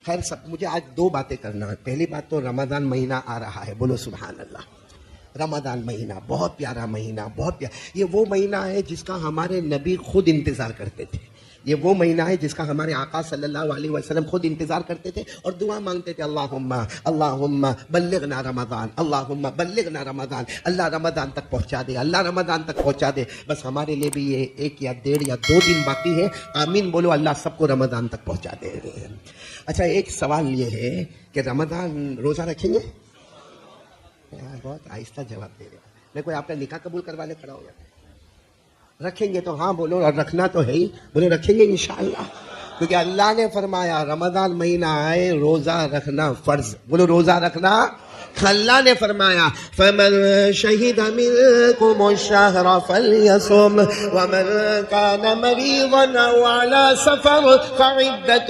خیر سب مجھے آج دو باتیں کرنا ہے. پہلی بات تو رمضان مہینہ آ رہا ہے, بولو سبحان اللہ. رمضان مہینہ بہت پیارا مہینہ, بہت پیارا. یہ وہ مہینہ ہے جس کا ہمارے نبی خود انتظار کرتے تھے. یہ وہ مہینہ ہے جس کا ہمارے آقا صلی اللہ علیہ وسلم خود انتظار کرتے تھے اور دعا مانگتے تھے, اللہم بلغنا رمضان, اللہم بلغنا رمضان. اللہ رمضان تک پہنچا دے, اللہ رمضان تک پہنچا دے. بس ہمارے لیے بھی یہ 1 یا 1.5 یا 2 دن باقی ہے. آمین بولو, اللہ سب کو رمضان تک پہنچا دے. اچھا, ایک سوال یہ ہے کہ رمضان روزہ رکھیں گے؟ بہت آہستہ جواب دے رہے ہیں. میں کوئی آپ کا نکاح قبول کروا لے کھڑا ہو جاتا ہے. رکھیں گے تو ہاں بولو, اور رکھنا تو ہے ہی, بولو رکھیں گے انشاءاللہ. کیونکہ اللہ نے فرمایا رمضان مہینہ آئے روزہ رکھنا فرض. بولو روزہ رکھنا. اللہ نے فرمایا فَمَنْ شَهِدَ مِنْكُمُ الشَّهْرَ فَلْيَصُمْ وَمَنْ كَانَ مَرِيضًا أَوْ عَلَى سَفَرٍ فَعِدَّةٌ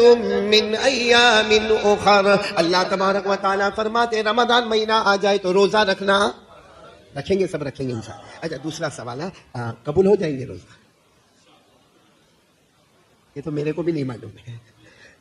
مِّنْ أَيَّامٍ أُخَرَ. اللہ تبارک و تعالیٰ فرماتے رمضان مہینہ آ جائے تو روزہ رکھنا. رکھیں گے, سب رکھیں گے انشاءاللہ. اچھا, دوسرا سوال ہے, قبول ہو جائیں گے روزہ؟ یہ تو میرے کو بھی نہیں معلوم ہے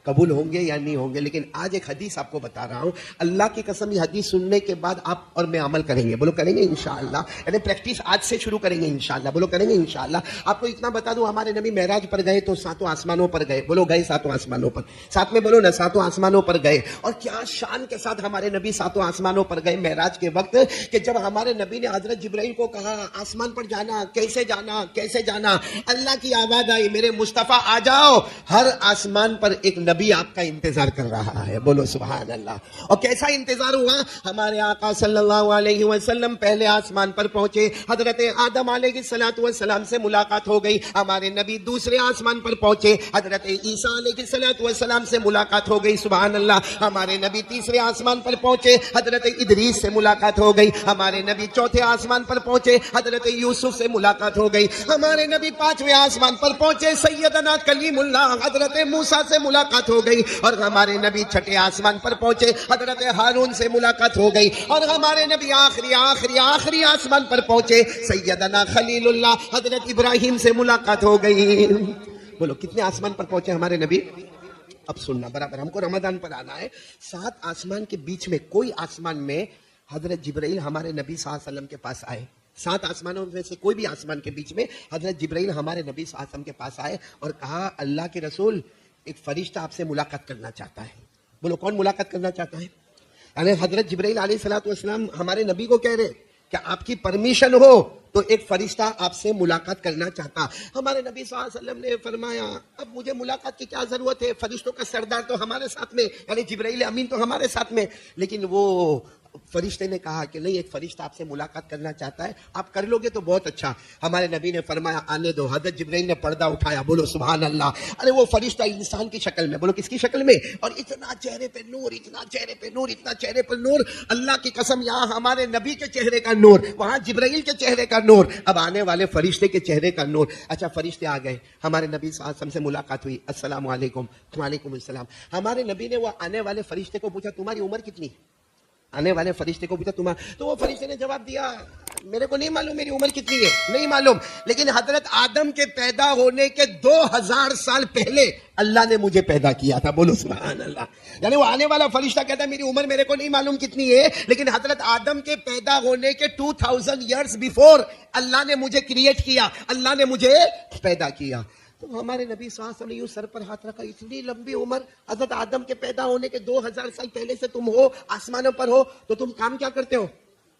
قبول ہوں گے یا نہیں ہوں گے, لیکن آج ایک حدیث آپ کو بتا رہا ہوں. اللہ کی قسم یہ حدیث سننے کے بعد آپ اور میں عمل کریں گے. بولو کریں گے انشاءاللہ. یعنی پریکٹس آج سے شروع کریں گے انشاءاللہ. بولو کریں گے انشاءاللہ. آپ کو اتنا بتا دوں, ہمارے نبی معراج پر گئے تو 7 آسمانوں پر گئے. بولو گئے 7 آسمانوں پر, ساتھ میں بولو نا 7 آسمانوں پر گئے. اور کیا شان کے ساتھ ہمارے نبی 7 آسمانوں پر گئے معراج کے وقت, کہ جب ہمارے نبی نے حضرت جبرائیل کو کہا آسمان پر جانا, کیسے جانا کیسے جانا, اللہ کی آواز آئی میرے مصطفیٰ آ جاؤ. ہر آسمان پر ایک نبی آپ کا انتظار کر رہا ہے. بولو سبحان اللہ. اور کیسا انتظار ہوا, ہمارے آقا صلی اللہ علیہ وسلم پہلے آسمان پر پہنچے, حضرت آدم علیہ الصلوۃ والسلام سے ملاقات ہو گئی. ہمارے نبی دوسرے آسمان پر پہنچے, حضرت عیسیٰ علیہ الصلوۃ والسلام سے ملاقات ہو گئی. سبحان اللہ. ہمارے نبی تیسرے آسمان پر پہنچے, حضرت ادریس سے ملاقات ہو گئی. ہمارے نبی چوتھے آسمان پر پہنچے, حضرت یوسف سے ملاقات ہو گئی. ہمارے نبی 5ویں آسمان پر پہنچے, سیدنا کلیم اللہ حضرت موسیٰ سے ملاقات ہو گئی. اور ہمارے نبی 6ٹھے آسمان پر پہنچے, حضرت ہارون سے ملاقات ہو گئی. اور ہمارے نبی آخری آسمان پر پہنچے, سیدنا خلیل اللہ حضرت ابراہیم سے ملاقات ہو گئی. بولو کتنے آسمان پر پہنچے ہمارے نبی؟ اب سننا برابر, ہم کو رمضان پر آنا ہے. 7 آسمان کے بیچ میں کوئی آسمان میں حضرت جبرائیل ہمارے نبی صلی اللہ علیہ وسلم کے پاس آئے. 7 آسمانوں میں سے کوئی بھی آسمان کے بیچ میں حضرت جبرائیل ہمارے نبی صلی اللہ علیہ وسلم کے پاس آئے اور کہا اللہ کے رسول ایک فرشتہ آپ سے ملاقات کرنا چاہتا ہے. بولو کون ملاقات کرنا چاہتا ہے؟ یعنی حضرت جبرائیل علیہ الصلوۃ والسلام ہمارے نبی کو کہہ رہے کہ آپ کی پرمیشن ہو تو ایک فرشتہ آپ سے ملاقات کرنا چاہتا. ہمارے نبی صلی اللہ علیہ وسلم نے فرمایا اب مجھے ملاقات کی کیا ضرورت ہے, فرشتوں کا سردار تو ہمارے ساتھ میں, یعنی جبرائیل امین تو ہمارے ساتھ میں. لیکن وہ فرشتے نے کہا کہ نہیں, ایک فرشتہ آپ سے ملاقات کرنا چاہتا ہے, آپ کر لو گے تو بہت اچھا. ہمارے نبی نے فرمایا آنے دو. حضرت جبرائیل نے پردہ اٹھایا. بولو سبحان اللہ. ارے وہ فرشتہ انسان کی شکل میں, بولو کس کی شکل میں, اور اتنا چہرے پہ نور, اتنا چہرے پہ نور, اتنا چہرے پہ نور. اللہ کی قسم یہاں ہمارے نبی کے چہرے کا نور, وہاں جبرائیل کے چہرے کا نور, اب آنے والے فرشتے کے چہرے کا نور. اچھا فرشتے آ گئے, ہمارے نبی صلی اللہ علیہ وسلم سے ملاقات ہوئی. السلام علیکم. وعلیکم السلام. ہمارے نبی نے وہ آنے والے فرشتے کو پوچھا تمہاری عمر کتنی؟ آنے والے فرشتے کو پوچھا تمہارا, تو وہ فرشتے نے جواب دیا میرے کو نہیں معلوم میری عمر کتنی ہے, نہیں معلوم, لیکن حضرت آدم کے پیدا ہونے کے 2000 سال پہلے اللہ نے مجھے پیدا کیا تھا. بولو سبحان اللہ. یعنی وہ آنے والا فرشتہ کہتا ہے میری عمر میرے کو نہیں معلوم کتنی ہے, لیکن حضرت آدم کے پیدا ہونے کے 2000 ایئرز بیفور اللہ نے مجھے کریٹ کیا, اللہ نے مجھے پیدا کیا. تو ہمارے نبی صلی اللہ علیہ وسلم نے یوں سر پر ہاتھ رکھا, اتنی لمبی عمر, حضرت آدم کے پیدا ہونے کے 2000 سال پہلے سے تم ہو, آسمانوں پر ہو, تو تم کام کیا کرتے ہو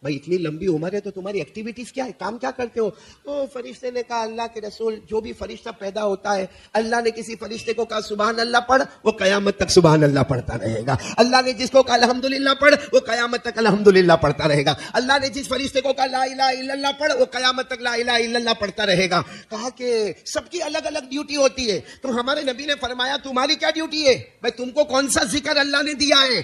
بھائی؟ اتنی لمبی عمر ہے تو تمہاری ایکٹیویٹیز کیا ہے, کام کیا کرتے ہو؟ تو فرشتے نے کہا اللہ کے رسول جو بھی فرشتہ پیدا ہوتا ہے, اللہ نے کسی فرشتے کو کہا سبحان اللہ پڑھ, وہ قیامت تک سبحان اللہ پڑھتا رہے گا. اللہ نے جس کو کہا الحمدللہ پڑھ, وہ قیامت تک الحمدللہ پڑھتا رہے گا. اللہ نے جس فرشتے کو کہا لا الہ الا اللہ پڑھ, وہ قیامت تک لا الہ الا اللہ پڑھتا رہے گا. کہا کہ سب کی الگ الگ ڈیوٹی ہوتی ہے. تو ہمارے نبی نے فرمایا تمہاری کیا ڈیوٹی ہے بھائی, تم کو کون سا ذکر اللہ نے دیا ہے؟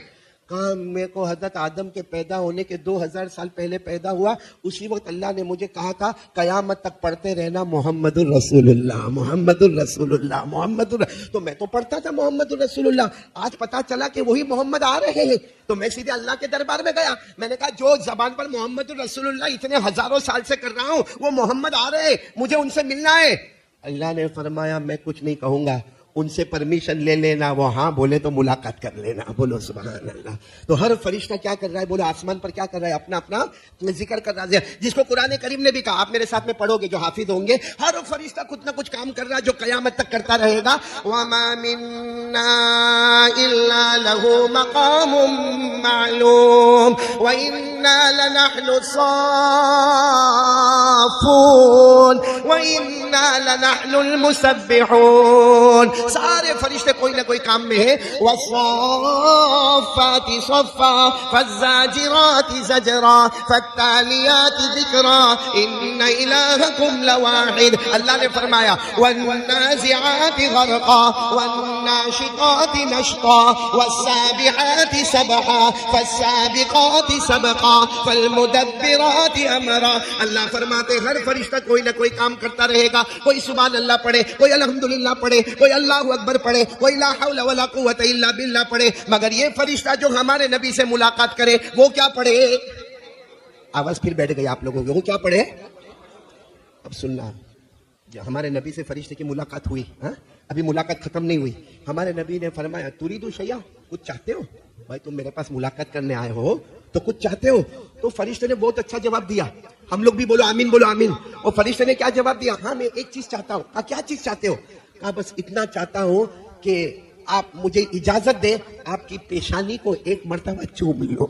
کہا میرے کو حضرت آدم کے پیدا ہونے کے 2000 سال پہلے پیدا ہوا, اسی وقت اللہ نے مجھے کہا تھا قیامت تک پڑھتے رہنا محمد الرسول اللہ, محمد الرسول اللہ, محمد تو میں تو پڑھتا تھا محمد الرسول اللہ. آج پتا چلا کہ وہی محمد آ رہے ہیں, تو میں سیدھے اللہ کے دربار میں گیا. میں نے کہا جو زبان پر محمد الرسول اللہ اتنے ہزاروں سال سے کر رہا ہوں, وہ محمد آ رہے ہیں, مجھے ان سے ملنا ہے. اللہ نے فرمایا میں کچھ نہیں کہوں گا, ان سے پرمیشن لے لینا, وہ ہاں بولے تو ملاقات کر لینا. بولو سبحان اللہ. تو ہر فرشتہ کیا کر رہا ہے؟ بولو آسمان پر کیا کر رہا ہے؟ اپنا اپنا ذکر کر رہا ہے, جس کو قرآن کریم نے بھی کہا. آپ میرے ساتھ میں پڑھو گے جو حافظ ہوں گے, ہر فرشتہ کچھ نہ کچھ کام کر رہا ہے جو قیامت تک کرتا رہے گا. وَمَا مِنَّا إِلَّا لَهُ مَقَامٌ مَعْلُومٌ وَإِنَّا لَنَحْنُ الصَّافُّونَ وَإِنَّا لَنَحْنُ الْمُسَبِّحُونَ. سارے فرشتے کوئی نہ کوئی کام میں ہیں. وَالصَّافَّاتِ صَفًّا فَالزَّاجِرَاتِ زَجْرًا فَالتَّالِيَاتِ ذِكْرًا إِنَّ إِلَٰهَكُمْ لَوَاحِدٌ. اللہ نے فرمایا وَالنَّازِعَاتِ غَرْقًا وَالنَّاشِطَاتِ نَشْطًا وَالسَّابِحَاتِ سَبْحًا فَالسَّابِقَاتِ سَبْقًا فَالْمُدَبِّرَاتِ أَمْرًا. اللہ فرماتے ہر فرشتہ کوئی نہ کوئی کام کرتا رہے گا. کوئی سبحان اللہ پڑھے, کوئی الحمدللہ پڑھے, کوئی اللہ اکبر پڑھے, کوئی لا حول ولا قوت الا باللہ پڑھے, مگر یہ فرشتہ جو ہمارے نبی سے ملاقات کرے وہ کیا پڑھے؟ آواز پھر بیٹھ گئی آپ لوگوں کی. وہ کیا پڑھے؟ اب سننا, جو ہمارے نبی سے فرشتے کی ملاقات ہوئی, ابھی ملاقات ختم نہیں ہوئی. ہمارے نبی نے فرمایا تریدو شیئا, کچھ چاہتے ہو؟ بھائی تم میرے پاس ملاقات کرنے آئے ہو تو کچھ چاہتے ہو؟ تو فرشتے نے بہت اچھا جواب دیا. ہم لوگ بھی بولو آمین, بولو آمین. اور فرشتے نے کیا جواب دیا؟ ہاں میں ایک چیز چاہتا ہوں. کہا کیا چیز چاہتے ہو؟ کہا بس اتنا چاہتا ہوں کہ آپ مجھے اجازت دیں آپ کی پیشانی کو ایک مرتبہ چوم لو,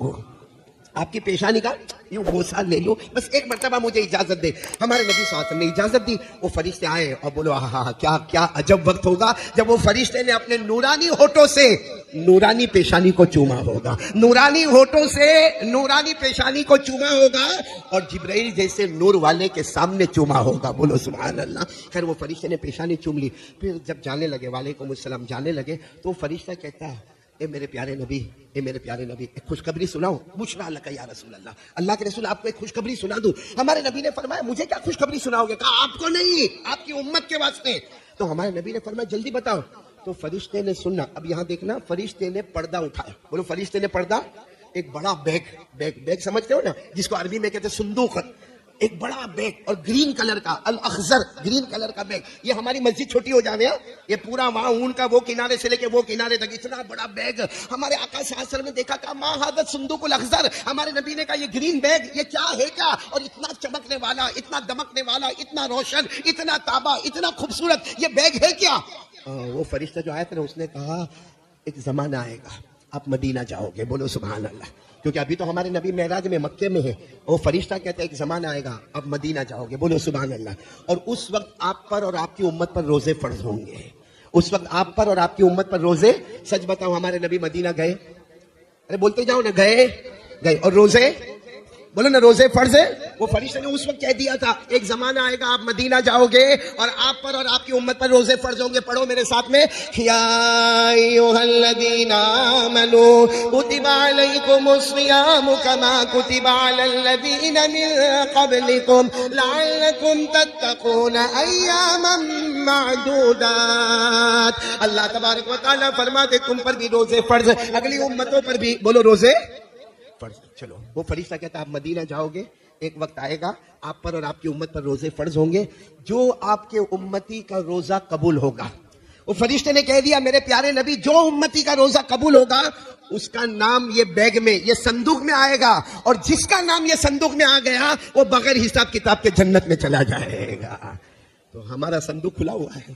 آپ کی پیشانی کا یوں بوسہ لے لو, بس ایک مرتبہ مجھے اجازت دے. ہمارے نبی صلی اللہ علیہ وسلم نے اجازت دی. وہ فرشتے آئے اور بولو ہاں کیا کیا عجب وقت ہوگا جب وہ فرشتے نے اپنے نورانی ہونٹوں سے نورانی پیشانی کو چوما ہوگا, نورانی ہونٹوں سے نورانی پیشانی کو چوما ہوگا, اور جبرائیل جیسے نور والے کے سامنے چوما ہوگا. بولو سبحان اللہ. خیر وہ فرشتے نے پیشانی چوم لی. پھر جب جانے لگے, وعلیکم السلام, جانے لگے تو فرشتہ کہتا ہے اے میرے پیارے نبی, اے میرے پیارے نبی, ایک خوشخبری سناؤ. بشریٰ لک یا رسول اللہ, اللہ کے رسول آپ کو ایک خوشخبری سنا دوں. ہمارے نبی نے فرمایا مجھے کیا خوشخبری سناؤ گے؟ کہا آپ کو نہیں, آپ کی امت کے واسطے. تو ہمارے نبی نے فرمایا جلدی بتاؤ. تو فرشتے نے سننا, اب یہاں دیکھنا, فرشتے نے پردہ اٹھایا. بولو فرشتے نے پردہ, ایک بڑا بیگ سمجھتے ہو نا جس کو عربی میں کہتے صندوق, ایک بڑا بیگ اور گرین کلر کا, الاخضر گرین کلر کا بیگ. یہ ہماری مسجد چھوٹی ہو جاوے, یہ پورا وہاں اون کا وہ کنارے سے لے کے وہ کنارے تک اتنا بڑا بیگ. ہمارے آقا صلی اللہ علیہ وسلم نے دیکھا, کہا ما ھذا الصندوق الاخضر. ہمارے نبی نے کہا یہ گرین بیگ یہ کیا ہے کیا؟ اور اتنا چمکنے والا, اتنا دمکنے والا, اتنا روشن, اتنا تابع, اتنا خوبصورت یہ بیگ ہے کیا؟ وہ فرشتہ جو آیا تھا نا اس نے کہا ایک زمانہ آئے گا آپ مدینہ جاؤ گے. بولو سبحان اللہ. کیونکہ ابھی تو ہمارے نبی معراج میں مکے میں ہے, وہ فرشتہ کہتا ہے ایک زمانہ آئے گا اب مدینہ جاؤ گے. بولو سبحان اللہ. اور اس وقت آپ پر اور آپ کی امت پر روزے فرض ہوں گے. اس وقت آپ پر اور آپ کی امت پر روزے, سچ بتاؤ ہمارے نبی مدینہ گئے؟ ارے بولتے جاؤ نا, گئے. اور روزے بولو نا, روزے فرض ہے. وہ فرشتے نے اس وقت کہہ دیا تھا ایک زمانہ آئے گا آپ مدینہ جاؤ گے اور آپ پر اور آپ کی امت پر روزے فرض ہوں گے. پڑھو میرے ساتھ میں, یا ایھا الذین آمنوا کتب علیکم الصیام کما کتب علی الذین من قبلکم لعلکم تتقون ایاما معدودات. اللہ تبارک و تعالیٰ فرماتے تم پر بھی روزے فرض, اگلی امتوں پر بھی. بولو روزے فرض. چلو وہ فرشتہ کہتا ہے آپ مدینہ جاؤ گے, ایک وقت آئے گا آپ پر اور آپ کی امت پر روزے فرض ہوں گے. جو آپ کے امتی کا روزہ قبول ہوگا, وہ فرشتے نے کہہ دیا میرے پیارے نبی جو امتی کا روزہ قبول ہوگا اس کا نام یہ بیگ میں, یہ صندوق میں آئے گا, اور جس کا نام یہ صندوق میں آ گیا وہ بغیر حساب کتاب کے جنت میں چلا جائے گا. تو ہمارا صندوق کھلا ہوا ہے,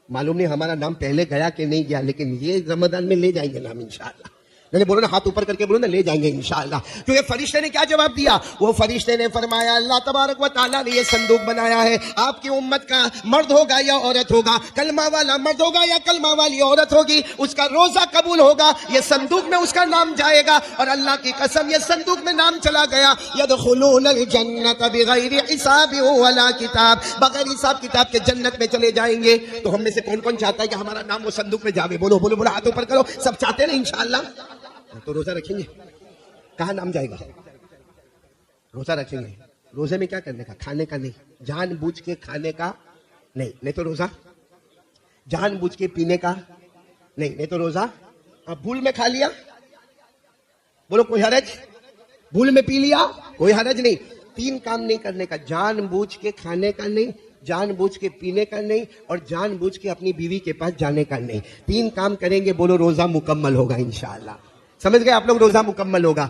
معلوم نہیں ہمارا نام پہلے گیا کہ نہیں گیا, لیکن یہ رمضان میں لے جائیں گے نام انشاءاللہ. میں نے بولو نا, ہاتھ اوپر کر کے بولو نا, لے جائیں گے انشاءاللہ. کیونکہ فرشتے نے کیا جواب دیا؟ وہ فرشتے نے فرمایا اللہ تبارک و تعالیٰ نے یہ صندوق بنایا ہے, آپ کی امت کا مرد ہوگا یا عورت ہوگا, کلمہ والا مرد ہوگا یا کلمہ والی عورت ہوگی, اس کا روزہ قبول ہوگا, یہ صندوق میں اس کا نام جائے گا. اور اللہ کی قسم یہ صندوق میں نام چلا گیا, یدخلون الجنت بغیر حساب ولا کتاب, بغیر حساب کتاب کے جنت میں چلے جائیں گے. تو ہم میں سے کون کون چاہتا ہے کہ ہمارا نام وہ صندوق میں جاوے؟ بولو بولو بولو, ہاتھ اوپر کرو. سب چاہتے ہیں نا انشاءاللہ؟ تو روزہ رکھیں گے. کہاں نام جائے گا؟ روزہ رکھیں گے. روزے میں کیا کرنے کا؟ کھانے کا نہیں, جان بوجھ کے کھانے کا نہیں. نہیں تو روزہ جان بوجھ کے پینے کا نہیں. نہیں تو روزہ بھول میں کھا لیا, بولو کوئی حرج؟ بھول میں پی لیا, کوئی حرج نہیں. 3 کام نہیں کرنے کا, جان بوجھ کے کھانے کا نہیں, جان بوجھ کے پینے کا نہیں اور جان بوجھ کے اپنی بیوی کے پاس جانے کا نہیں. 3 کام کریں گے, بولو روزہ مکمل ہوگا انشاءاللہ. سمجھ گئے آپ لوگ؟ روزہ مکمل ہوگا.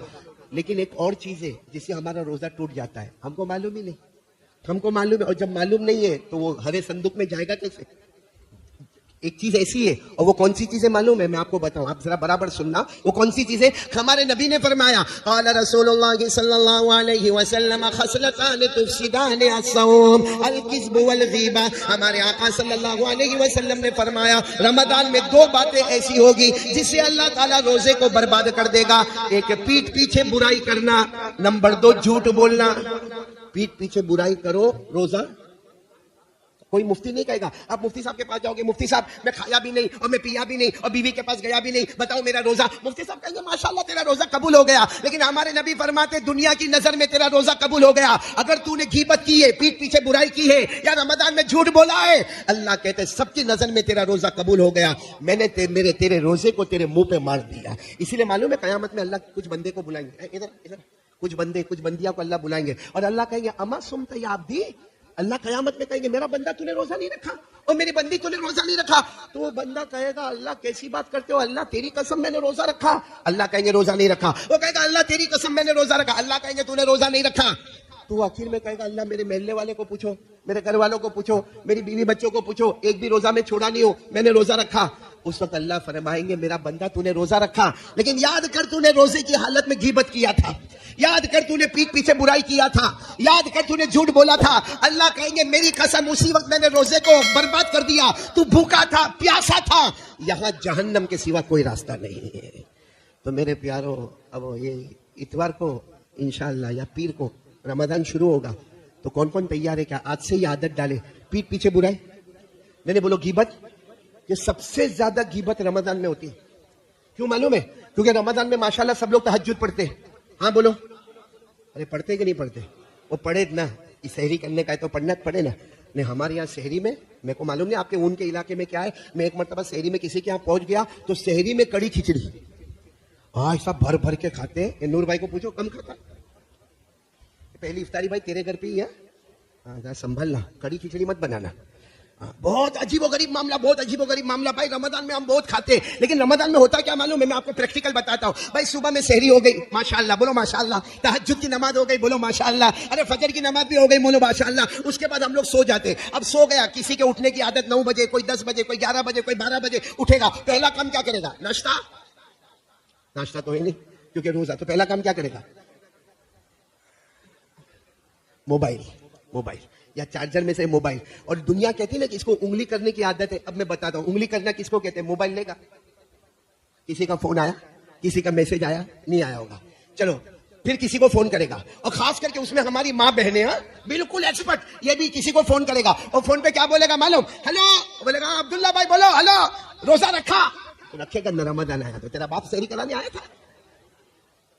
لیکن ایک اور چیز ہے جس سے ہمارا روزہ ٹوٹ جاتا ہے, ہم کو معلوم ہی نہیں. ہم کو معلوم ہے, اور جب معلوم نہیں ہے تو وہ ہرے صندوق میں جائے گا کیسے؟ ایک چیز ایسی ہے, اور وہ کون سی چیزیں معلوم ہے میں آپ کو بتاؤں, آپ ذرا برابر سننا. وہ کون سی چیزیں؟ ہمارے نبی نے فرمایا, قال رسول اللہ صلی اللہ علیہ وسلم خصلتان تفسدان الصوم الکذب والغیبہ. ہمارے آقا صلی اللہ علیہ وسلم نے فرمایا رمضان میں 2 باتیں ایسی ہوگی جس سے اللہ تعالیٰ روزے کو برباد کر دے گا. ایک پیٹھ پیچھے برائی کرنا, نمبر 2 جھوٹ بولنا. پیٹھ پیچھے برائی کرو, روزہ. کوئی مفتی نہیں کہے گا, آپ مفتی صاحب کے پاس جاؤ گے, مفتی صاحب میں کھایا بھی نہیں اور میں پیا بھی نہیں اور بیوی کے پاس گیا بھی نہیں, بتاؤ میرا روزہ. مفتی صاحب کہیں گے ماشاءاللہ تیرا روزہ قبول ہو گیا. لیکن ہمارے نبی فرماتے دنیا کی نظر میں تیرا روزہ قبول ہو گیا اگر تو نے غیبت کی ہے, پیٹھ پیچھے برائی کی ہے, یا رمضان میں جھوٹ بولا ہے. اللہ کہتے سب کی نظر میں تیرا روزہ قبول ہو گیا, میں نے تیرے روزے کو تیرے منہ پہ مار دیا. اسی لیے معلوم ہے قیامت میں اللہ کچھ بندے کو بلائیں گے, ادھر کچھ بندے کچھ بندیاں کو اللہ بلائیں گے اور اللہ کہیں گے اما سمت یا عبدی. اللہ قیامت میں کہیں گے میرا بندہ تو نے روزہ نہیں رکھا اور میری بندی تو نے روزہ نہیں رکھا. تو وہ بندہ کہے گا اللہ کیسی بات کرتے ہو, اللہ تیری قسم میں نے روزہ رکھا. اللہ کہیں گے روزہ نہیں رکھا. وہ کہے گا اللہ تیری قسم میں نے روزہ رکھا. اللہ کہیں گے تو نے روزہ نہیں رکھا. تو آخر میں کہے گا اللہ میرے محلے والے کو پوچھو, میرے گھر والوں کو پوچھو, میری بیوی بچوں کو پوچھو, ایک بھی روزہ میں چھوڑا نہیں ہو, میں نے روزہ رکھا. اس وقت اللہ فرمائیں گے میرا بندہ تو نے روزہ رکھا, لیکن یاد کر تو نے روزے کی حالت میں غیبت کیا تھا, یاد کر تو نے پیٹھ پیچھے برائی کیا تھا, یاد کر تو نے جھوٹ بولا تھا. اللہ کہیں گے میری قسم اسی وقت میں نے روزے کو برباد کر دیا, تو بھوکا تھا, پیاسا تھا, یہاں جہنم کے سوا کوئی راستہ نہیں ہے. تو میرے پیارو, اب یہ اتوار کو انشاءاللہ یا پیر کو رمضان شروع ہوگا, تو کون کون تیار ہے کیا آج سے ہی عادت ڈالے پیٹھ پیچھے برائی؟ میں نے بولو غیبت. یہ سب سے زیادہ غیبت رمضان میں ہوتی ہے. کیوں معلوم ہے؟ کیونکہ رمضان میں ماشاءاللہ سب لوگ تہجد پڑھتے ہیں. ہاں بولو, ارے پڑھتے کہ نہیں پڑھتے؟ وہ پڑھے نا, سحری کرنے کا ہے تو پڑھنا پڑے نا. نہیں ہمارے یہاں سحری میں, میرے کو معلوم نہیں آپ کے اون کے علاقے میں کیا ہے, میں ایک مرتبہ سحری میں کسی کے یہاں پہنچ گیا تو سحری میں کڑی کھچڑی, ہاں ایسا بھر بھر کے کھاتے ہیں. نور بھائی کو پوچھو کم کھاتا, پہلی افطاری بھائی تیرے گھر پہ ہی ہے, ہاں سنبھلنا, کڑی کھچڑی مت بنانا. بہت عجیب و غریب معاملہ, بہت عجیب و غریب معاملہ. بھائی رمضان میں ہم بہت کھاتے ہیں, لیکن رمضان میں ہوتا کیا معلوم ہے؟ میں آپ کو پریکٹیکل بتاتا ہوں. بھائی صبح میں سحری ہو گئی, ماشاءاللہ بولو ماشاءاللہ. تہجد کی نماز ہو گئی, بولو ماشاءاللہ. ارے فجر کی نماز بھی ہو گئی, بولو ماشاءاللہ. اس کے بعد ہم لوگ سو جاتے. اب سو گیا, کسی کے اٹھنے کی عادت 9 بجے, کوئی 10 بجے, کوئی 11 بجے, کوئی 12 بجے اٹھے گا. پہلا کام کیا کرے گا؟ ناشتہ. ناشتہ تو ہے نہیں کیونکہ روزہ, تو پہلا کام کیا کرے گا؟ موبائل یا چارجر میں سے موبائل. اور دنیا کہتی ہے نا کہ اس کو انگلی کرنے کی عادت ہے. اب میں بتاتا ہوں انگلی کرنا کس کو کہتے ہیں. موبائل لے گا, کسی کا فون آیا, کسی کا میسج آیا, نہیں آیا ہوگا, چلو پھر کسی کو فون کرے گا, اور خاص کر کے اس میں ہماری ماں بہنیں, ہاں بالکل ایکسپرٹ, یہ بھی کسی کو فون کرے گا. اور فون پہ کیا بولے گا معلوم؟ ہلو, بولے گا عبداللہ بھائی بولو, ہلو روزہ رکھا؟ تو رکھے گا, رمضان آیا تو تیرا باپ سحری کرانے آیا تھا.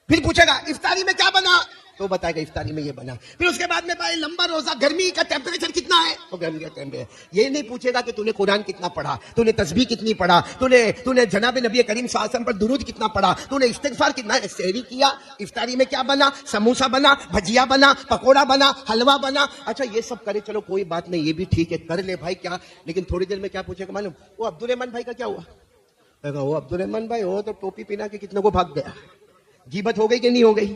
پھر پوچھے گا افطاری میں کیا بنا, تو بتائے گا افطاری میں یہ بنا. پھر اس کے بعد میں بھائی لمبا روزہ, گرمی کا ٹیمپریچر کتنا ہے, تو گرمی کا ٹیمپریچر. یہ نہیں پوچھے گا کہ تو نے قرآن کتنا پڑھا, تو نے تسبیح کتنی پڑھا, تو نے جناب نبی کریم صلی اللہ علیہ وسلم پر درود کتنا پڑھا, تو نے استغفار کتنا. سحری کیا, افطاری میں کیا بنا؟ سموسا بنا, بھجیا بنا, پکوڑا بنا, حلوہ بنا. اچھا یہ سب کرے, چلو کوئی بات نہیں, یہ بھی ٹھیک ہے, کر لے بھائی کیا. لیکن تھوڑی دیر میں کیا پوچھے گا معلوم؟ وہ عبدالرحمان بھائی کا کیا ہوا؟ وہ عبدالرحمان بھائی ہو تو ٹوپی پہنا کے کتنے کو بھاگ گیا. غیبت ہو گئی کہ نہیں ہو گئی؟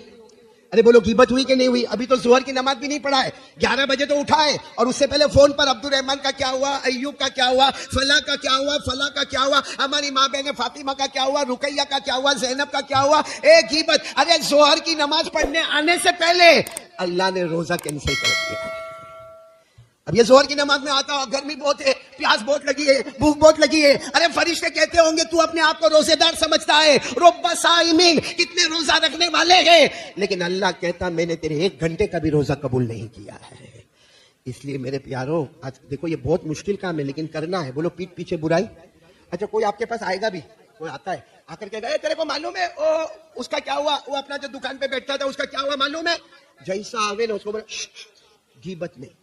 ارے بولو غیبت ہوئی کہ نہیں ہوئی؟ ابھی تو ظہر کی نماز بھی نہیں پڑھا ہے, 11 بجے تو اٹھا ہے, اور اس سے پہلے فون پر عبدالرحمان کا کیا ہوا, ایوب کا کیا ہوا, فلاں کا کیا ہوا, فلاں کا کیا ہوا, ہماری ماں بہن فاطمہ کا کیا ہوا, رقیہ کا کیا ہوا, زینب کا کیا ہوا. غیبت. ارے ظہر کی نماز پڑھنے آنے سے پہلے اللہ نے روزہ کینسل کر دیا. اب یہ ظہر کی نماز میں آتا ہوں, گرمی بہت ہے, پیاس بہت لگی ہے, بھوک بہت لگی ہے. ارے فرشتے کہتے ہوں گے تو اپنے آپ کو روزے دار سمجھتا ہے, رب صائمین, کتنے روزہ رکھنے والے ہیں. لیکن اللہ کہتا میں نے تیرے 1 گھنٹے کا بھی روزہ قبول نہیں کیا ہے. اس لیے میرے پیارو, آج دیکھو یہ بہت مشکل کام ہے لیکن کرنا ہے. بولو پیٹھ پیچھے برائی. اچھا کوئی آپ کے پاس آئے گا بھی, کوئی آتا ہے, آ کر کے گئے تیرے کو معلوم ہے اس کا کیا ہوا, وہ اپنا جو دکان پہ بیٹھتا تھا اس کا کیا ہوا معلوم ہے, جیسا آوے نا اس کو بولے غیبت نہیں.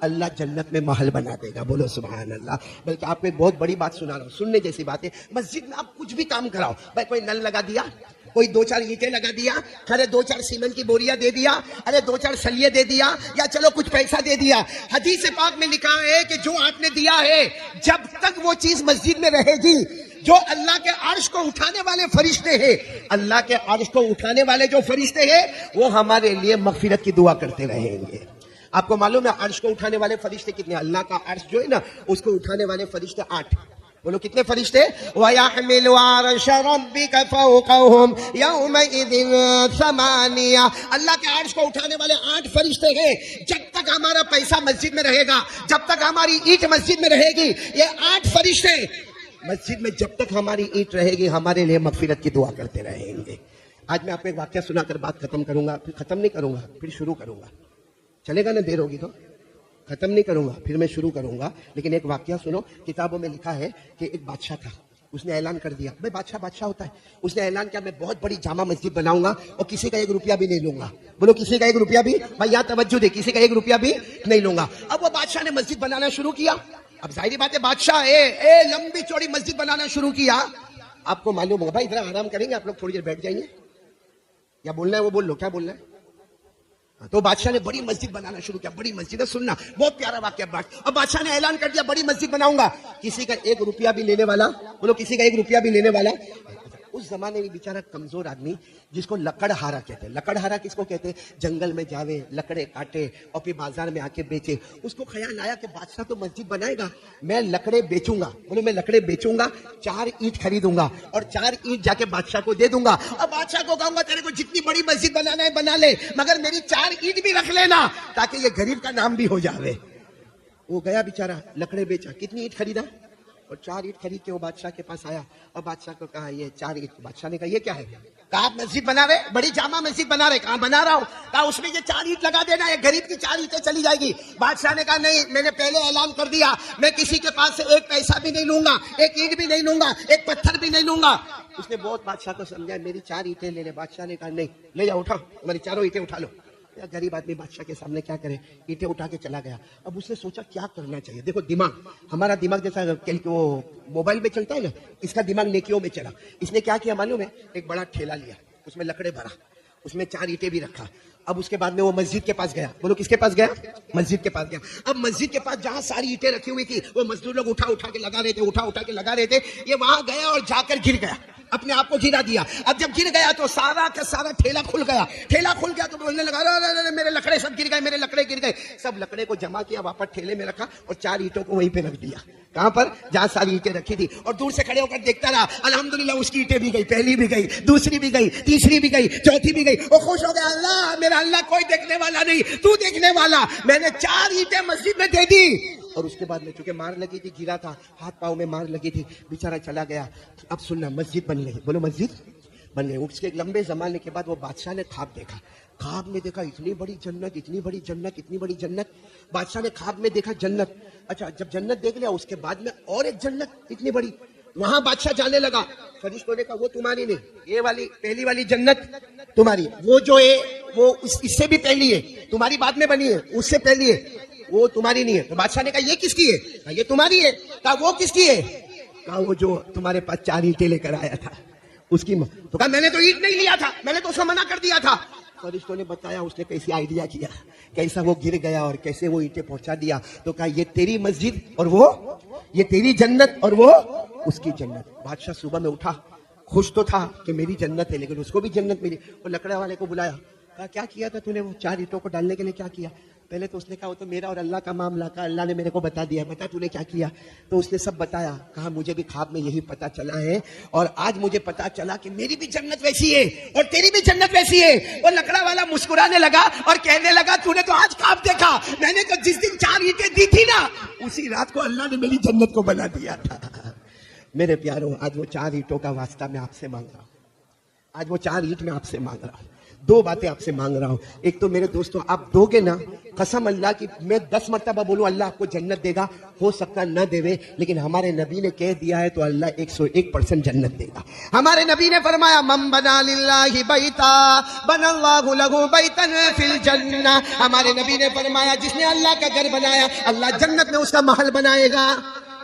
اللہ جنت میں محل بنا دے گا. بولو سبحان اللہ. بلکہ آپ کو ایک بہت بڑی بات سنا رہا ہوں, سننے جیسی بات ہے. مسجد میں آپ کچھ بھی کام کراؤ, بھائی کوئی نل لگا دیا, کوئی 2-4 اینٹیں لگا دیا, ارے 2-4 سیمنٹ کی بوریاں دے دیا, ارے 2-4 سلیے دے دیا, یا چلو کچھ پیسہ دے دیا. حدیث پاک میں لکھا ہے کہ جو آپ نے دیا ہے جب تک وہ چیز مسجد میں رہے گی, جو اللہ کے عرش کو اٹھانے والے فرشتے ہیں, اللہ کے عرش کو اٹھانے والے جو فرشتے ہیں وہ ہمارے لیے مغفرت کی دعا کرتے رہیں گے. آپ کو معلوم ہے عرش کو اٹھانے والے فرشتے کتنے؟ اللہ کا عرش جو ہے نا اس کو اٹھانے والے فرشتے 8. بولو کتنے فرشتے؟ وَيَحْمِلُ عَرْشَ رَبِّكَ فَوْقَهُمْ يَوْمَئِذٍ ثَمَانِيَةٌ. اللہ کے عرش کو اٹھانے والے 8 فرشتے ہیں. جب تک ہمارا پیسہ مسجد میں رہے گا, جب تک ہماری اینٹ مسجد میں رہے گی, یہ 8 فرشتے مسجد میں جب تک ہماری اینٹ رہے گی ہمارے لیے مغفرت کی دعا کرتے رہیں گے. آج میں آپ کو ایک واقعہ سنا کر بات ختم کروں گا, پھر ختم نہیں کروں گا, پھر شروع کروں گا. چلے گا نا؟ دیر ہوگی تو ختم نہیں کروں گا, پھر میں شروع کروں گا. لیکن ایک واقعہ سنو. کتابوں میں لکھا ہے کہ ایک بادشاہ تھا, اس نے اعلان کر دیا, بھائی بادشاہ ہوتا ہے, اس نے اعلان کیا میں بہت بڑی جامع مسجد بناؤں گا اور کسی کا 1 روپیہ بھی نہیں لوں گا. بولو کسی کا 1 روپیہ بھی, بھائی یہاں توجہ دے, کسی کا 1 روپیہ بھی نہیں لوں گا. اب وہ بادشاہ نے مسجد بنانا شروع کیا. اب ظاہری بات ہے بادشاہ لمبی چوڑی مسجد بنانا شروع کیا. آپ کو معلوم ہوگا, بھائی ادھر آرام کریں گے آپ لوگ, تھوڑی دیر بیٹھ جائیں گے, یا بولنا ہے وہ بول لو, کیا بولنا ہے. تو بادشاہ نے بڑی مسجد بنانا شروع کیا. بڑی مسجد ہے, سننا بہت پیارا واقعہ. اب بادشاہ نے اعلان کر دیا بڑی مسجد بناؤں گا, کسی کا 1 روپیہ بھی لینے والا, بولو کسی کا 1 روپیہ بھی لینے والا. اس زمانے میں بیچارہ کمزور آدمی جس کو لکڑہارا کہتے ہیں. لکڑہارا کس کو کہتے ہیں؟ جنگل میں جاوے, لکڑے کاٹے اور پھر بازار میں آ کے بیچے. اس کو خیال آیا کہ بادشاہ تو مسجد بنائے گا, میں لکڑے بیچوں گا. بولو میں لکڑے بیچوں گا, 4 اینٹ خریدوں گا اور 4 اینٹ جا کے بادشاہ کو دے دوں گا. اور بادشاہ کو کہوں گا تیرے کو جتنی بڑی مسجد بنانا ہے بنا لے, مگر میری 4 اینٹ بھی رکھ لینا تاکہ یہ غریب کا نام بھی ہو جاوے. وہ گیا بیچارہ, لکڑے بیچا. کتنی اینٹ خریدا؟ اور 4 اینٹ خرید کے وہ بادشاہ کے پاس آیا اور بادشاہ کو کہا یہ 4 اینٹ. بادشاہ نے کہا یہ کیا ہے؟ کہا آپ مسجد بنا رہے, بڑی جامع مسجد بنا رہے. کہاں بنا رہا ہوں. کہا اس میں یہ 4 اینٹ لگا دینا, یہ غریب کی 4 اینٹیں چلی جائے گی. بادشاہ نے کہا نہیں, میں نے پہلے اعلان کر دیا میں کسی کے پاس سے 1 پیسہ بھی نہیں لوں گا, 1 اینٹ بھی نہیں لوں گا, 1 پتھر بھی نہیں لوں گا. اس نے بہت بادشاہ کو سمجھا, میری 4 اینٹیں لے لے. بادشاہ نے کہا نہیں, لے جاؤ, اٹھاؤ تمہاری 4 اینٹیں اٹھا لو. غریب آدمی بادشاہ کے سامنے کیا کرے, اینٹیں اٹھا کے چلا گیا. اب اس نے سوچا کیا کرنا چاہیے. دیکھو دماغ, ہمارا دماغ جیسا وہ موبائل میں چلتا ہے نا, اس کا دماغ نیکیوں میں چلا. اس نے کیا کیا معلوم ہے؟ ایک بڑا ٹھیلا لیا, اس میں لکڑے بھرا, اس میں 4 اینٹیں بھی رکھا. اب اس کے بعد میں وہ مسجد کے پاس گیا. بولو کس کے پاس گیا؟ مسجد کے پاس گیا. اب مسجد کے پاس جہاں ساری اینٹیں رکھی ہوئی تھی وہ مزدور لوگ اٹھا کے لگا رہے تھے, اٹھا کے لگا رہے تھے. یہ وہاں گیا اور جا کر گر گیا, اپنے آپ کو گرا دیا. اب جب گر گیا تو سارا کا سارا ٹھیلا کھل گیا تو بولنے لگا میرے لکڑے سب گر گئے, میرے لکڑے گر گئے. سب لکڑے کو جمع کیا, واپس ٹھیلے میں رکھا اور 4 اینٹوں کو وہیں پہ رکھ دیا. کہاں پر؟ جہاں ساری اینٹیں رکھی تھی. اور دور سے کھڑے ہو کر دیکھتا رہا, الحمدللہ اس کی اینٹیں بھی گئی, پہلی بھی گئی, دوسری بھی گئی, تیسری بھی گئی, چوتھی بھی گئی. وہ خوش ہو گیا, اللہ میرا اللہ کوئی دیکھنے والا نہیں, تو دیکھنے والا. میں نے 4 اینٹیں مسجد میں دے دی. اور اس کے بعد میں چونکہ مار لگی تھی, گرا تھا, ہاتھ پاؤں میں مار لگی تھی, بیچارہ چلا گیا. اب سننا, مسجد بن گئی. بولو مسجد بن گئی. اس کے ایک لمبے زمانے کے بعد وہ بادشاہ نے خواب دیکھا. خواب میں دیکھا اتنی بڑی جنت, اتنی بڑی جنت, اتنی بڑی جنت. بادشاہ نے خواب میں دیکھا جنت. اچھا جب جنت دیکھ لیا, اس کے بعد میں اور ایک جنت اتنی بڑی. وہاں بادشاہ جانے لگا. فرشتوں نے کہا وہ تمہاری نہیں, یہ والی پہلی والی جنت تمہاری, وہ جو ہے وہ اس سے بھی پہلی ہے, تمہاری بعد میں بنی ہے, اس سے پہلی ہے, وہ تمہاری نہیں ہے. تو بادشاہ نے کہا یہ کس کی ہے؟ کہا یہ تمہاری ہے. کہا وہ کس کی ہے؟ کہا وہ جو تمہارے پاس 4 اینٹیں لے کر آیا تھا اس کی. تو کہا میں نے تو اینٹ نہیں لیا تھا, میں نے تو اس کو منع کر دیا تھا. فرشتوں نے بتایا اس نے کیسے آئیڈیا کیا, کیسا وہ گر گیا اور کیسے وہ اینٹیں پہنچا دیا. تو کہا یہ تیری مسجد اور وہ, یہ تیری جنت اور وہ اس کی جنت. بادشاہ صبح میں اٹھا, خوش تو تھا کہ میری جنت ہے, لیکن اس کو بھی جنت ملی. وہ لکڑے والے کو بلایا, کہا کیا کیا تھا تو نے, وہ 4 اینٹوں کو ڈالنے کے لیے کیا کیا؟ پہلے تو اس نے کہا وہ تو میرا اور اللہ کا معاملہ کا, اللہ نے میرے کو بتا دیا, بتا تو نے کیا کیا. تو اس نے سب بتایا. کہا مجھے بھی خواب میں یہی پتا چلا ہے, اور آج مجھے پتا چلا کہ میری بھی جنت ویسی ہے اور تیری بھی جنت ویسی ہے. وہ لکڑا والا مسکرانے لگا اور کہنے لگا تو نے تو آج خواب دیکھا, میں نے تو جس دن 4 اینٹیں دی تھی نا اسی رات کو اللہ نے میری جنت کو بنا دیا تھا. میرے پیاروں, آج وہ 4 اینٹوں کا واسطہ میں آپ سے مانگ رہا ہوں, آج وہ 4 اینٹ میں آپ سے مانگ رہا ہوں. دو باتیں آپ سے مانگ رہا ہوں. ایک تو میرے دوستوں آپ دو گے نا, قسم اللہ کی میں 10 مرتبہ بولوں اللہ آپ کو جنت دے گا, ہو سکتا نہ دے, لیکن ہمارے نبی نے کہہ دیا ہے تو اللہ 101% جنت دے گا. ہمارے نبی نے فرمایا من بنا للہ بیتا بنا اللہ لہ بیتا فی الجنہ. ہمارے نبی نے فرمایا جس نے اللہ کا گھر بنایا اللہ جنت میں اس کا محل بنائے گا.